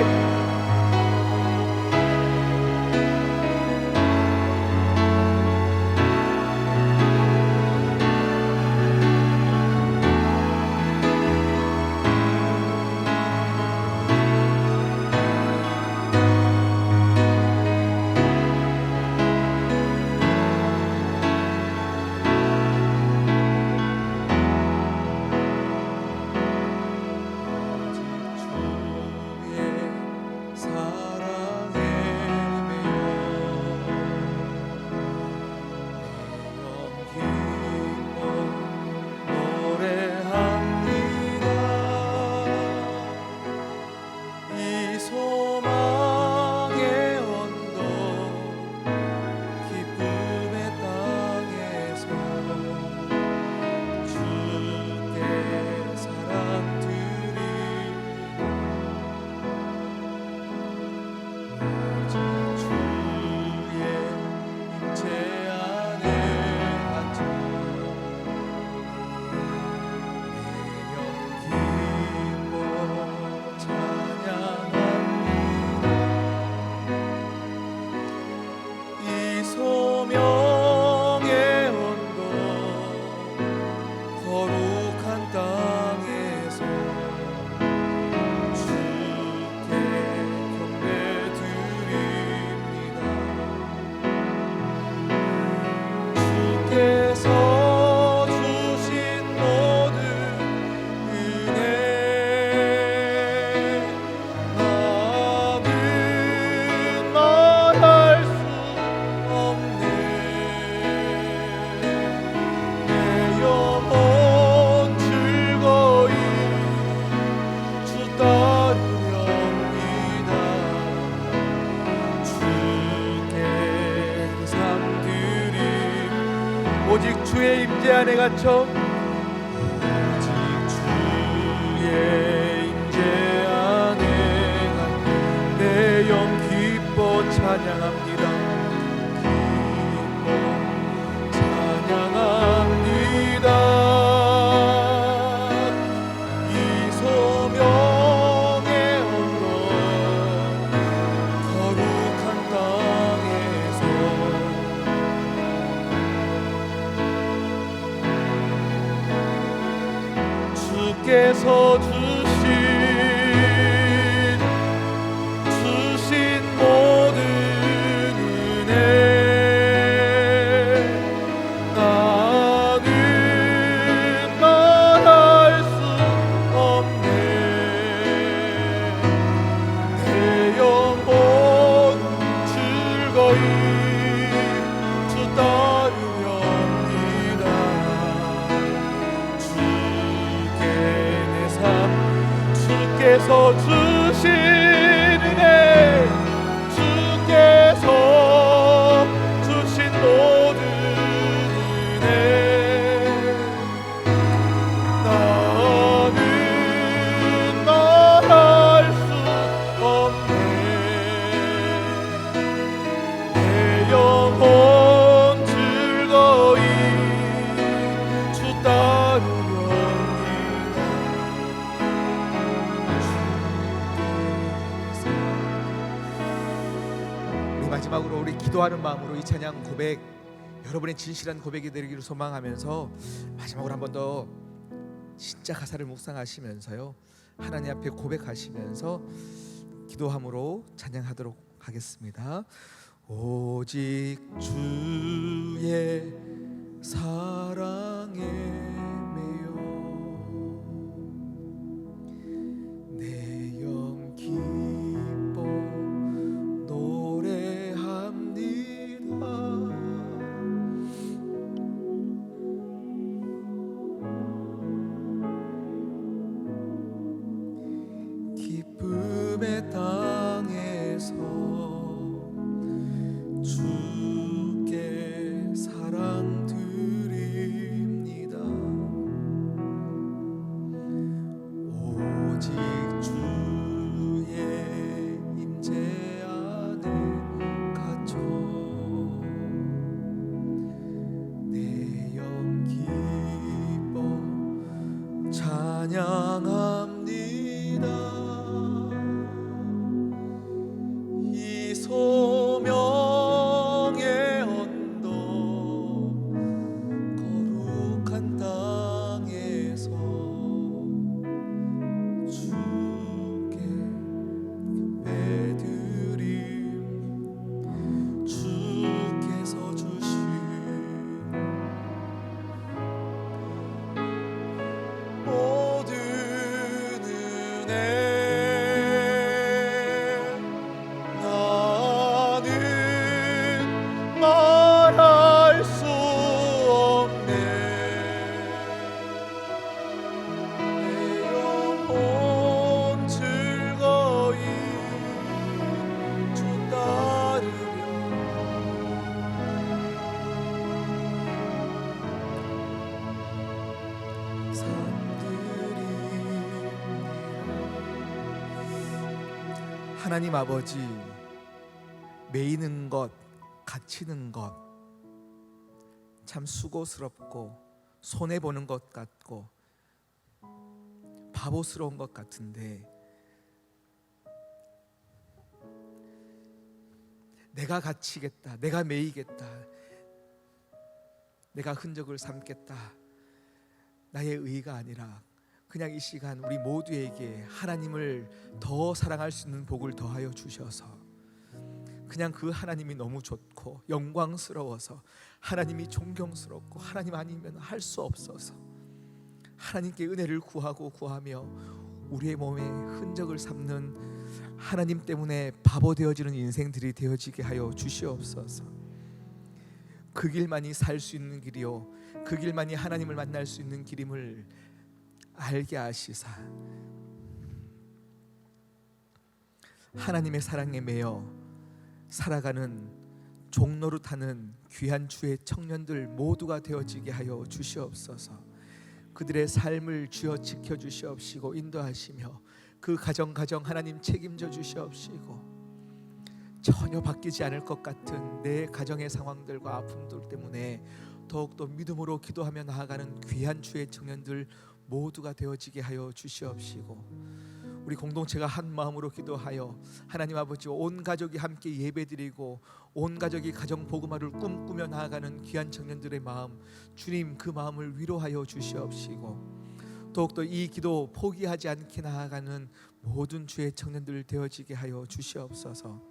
Speaker 3: 오직 주의 임재 안에 갇혀 오직 주의 임재 안에 갇혀 내 영 기뻐 찬양합니다. 기뻐 찬양합니다. 이 소명의 언덕 거룩한 땅에서 주께서 주신 모든 은혜 나는 말할 수 없네. 내 영혼 즐거이 주 따르렵니다. 주께 내 삶 주께서 주신 은혜 주께서 주신 모든 은혜 나는 말할 수 없네. 내 영혼 즐거이 주 따르렵니다. 우리 마지막으로 우리 기도하는 마음으로 이 찬양 고백 여러분의 진실한 고백이 되기를 소망하면서 마지막으로 한 번 더 진짜 가사를 묵상하시면서요 하나님 앞에 고백하시면서 기도함으로 찬양하도록 하겠습니다. 오직 주의 사랑에 매여 내 영 기뻐 노래합니다. 기쁨의 땅에서 주께 사랑 드립니다. 오직 주의 임재 안에 갇혀 내 영 기뻐 찬양합니다. 이 소명의 언덕 거룩한 땅에서 주께 예배드림 주께서 주신 모든 은혜 나는 말할 수 없네. 내 영혼 즐거이 주 따르려 하나님 아버지, 매이는 것, 갇히는 것 참 수고스럽고 손해보는 것 같고 바보스러운 것 같은데 내가 갇히겠다, 내가 매이겠다, 내가 흔적을 삼겠다, 나의 의가 아니라 그냥 이 시간 우리 모두에게 하나님을 더 사랑할 수 있는 복을 더하여 주셔서 그냥 그 하나님이 너무 좋고 영광스러워서 하나님이 존경스럽고 하나님 아니면 할 수 없어서 하나님께 은혜를 구하며 우리의 몸에 흔적을 삼는 하나님 때문에 바보 되어지는 인생들이 되어지게 하여 주시옵소서. 그 길만이 살 수 있는 길이요 그 길만이 하나님을 만날 수 있는 길임을 알게 하시사 하나님의 사랑에 매여 살아가는 종노릇하는 귀한 주의 청년들 모두가 되어지게 하여 주시옵소서. 그들의 삶을 주여 지켜 주시옵시고 인도하시며 그 가정 하나님 책임져 주시옵시고, 전혀 바뀌지 않을 것 같은 내 가정의 상황들과 아픔들 때문에 더욱더 믿음으로 기도하며 나아가는 귀한 주의 청년들 모두가 되어지게 하여 주시옵시고, 우리 공동체가 한 마음으로 기도하여 하나님 아버지 온 가족이 함께 예배드리고 온 가족이 가정 복음화를 꿈꾸며 나아가는 귀한 청년들의 마음, 주님 그 마음을 위로하여 주시옵시고, 더욱더 이 기도 포기하지 않게 나아가는 모든 주의 청년들 되어지게 하여 주시옵소서.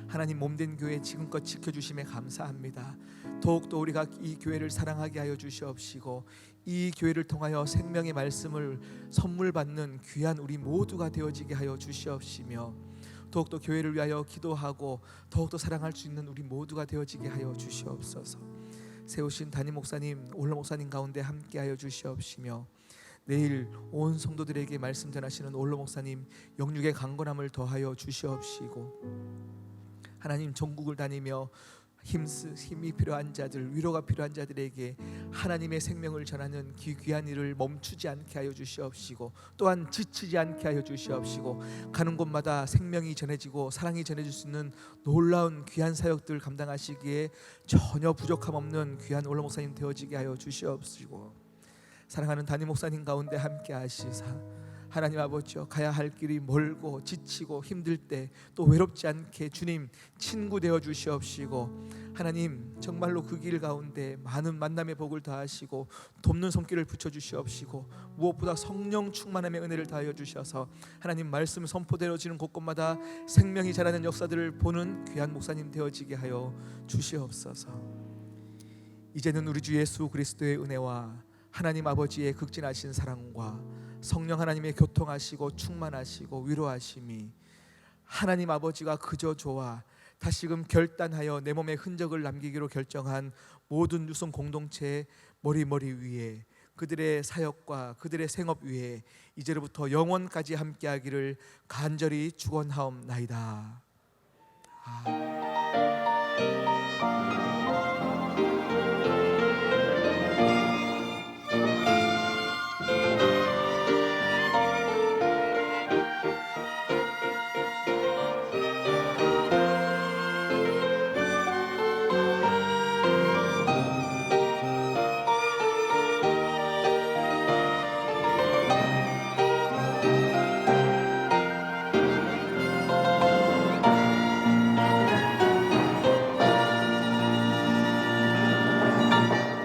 Speaker 3: 하나님 몸된 교회 지금껏 지켜주심에 감사합니다. 더욱더 우리가 이 교회를 사랑하게 하여 주시옵시고, 이 교회를 통하여 생명의 말씀을 선물 받는 귀한 우리 모두가 되어지게 하여 주시옵시며, 더욱더 교회를 위하여 기도하고 더욱더 사랑할 수 있는 우리 모두가 되어지게 하여 주시옵소서. 세우신 담임 목사님, 올로 목사님 가운데 함께 하여 주시옵시며, 내일 온 성도들에게 말씀 전하시는 올로 목사님 영육의 강건함을 더하여 주시옵시고, 하나님 전국을 다니며 힘이 필요한 자들, 위로가 필요한 자들에게 하나님의 생명을 전하는 귀한 일을 멈추지 않게 하여 주시옵시고, 또한 지치지 않게 하여 주시옵시고, 가는 곳마다 생명이 전해지고 사랑이 전해질 수 있는 놀라운 귀한 사역들 감당하시기에 전혀 부족함 없는 귀한 올로 목사님 되어지게 하여 주시옵시고, 사랑하는 담임 목사님 가운데 함께 하시사 하나님 아버지여, 가야 할 길이 멀고 지치고 힘들 때 또 외롭지 않게 주님 친구 되어 주시옵시고, 하나님 정말로 그 길 가운데 많은 만남의 복을 더하시고 돕는 손길을 붙여 주시옵시고, 무엇보다 성령 충만함의 은혜를 더하여 주셔서 하나님 말씀 선포되어지는 곳곳마다 생명이 자라는 역사들을 보는 귀한 목사님 되어지게 하여 주시옵소서. 이제는 우리 주 예수 그리스도의 은혜와 하나님 아버지의 극진하신 사랑과 성령 하나님의 교통하시고 충만하시고 위로하심이 하나님 아버지가 그저 좋아 다시금 결단하여 내 몸에 흔적을 남기기로 결정한 모든 유성 공동체의 머리 위에, 그들의 사역과 그들의 생업 위에 이제로부터 영원까지 함께하기를 간절히 축원하옵나이다. 아멘.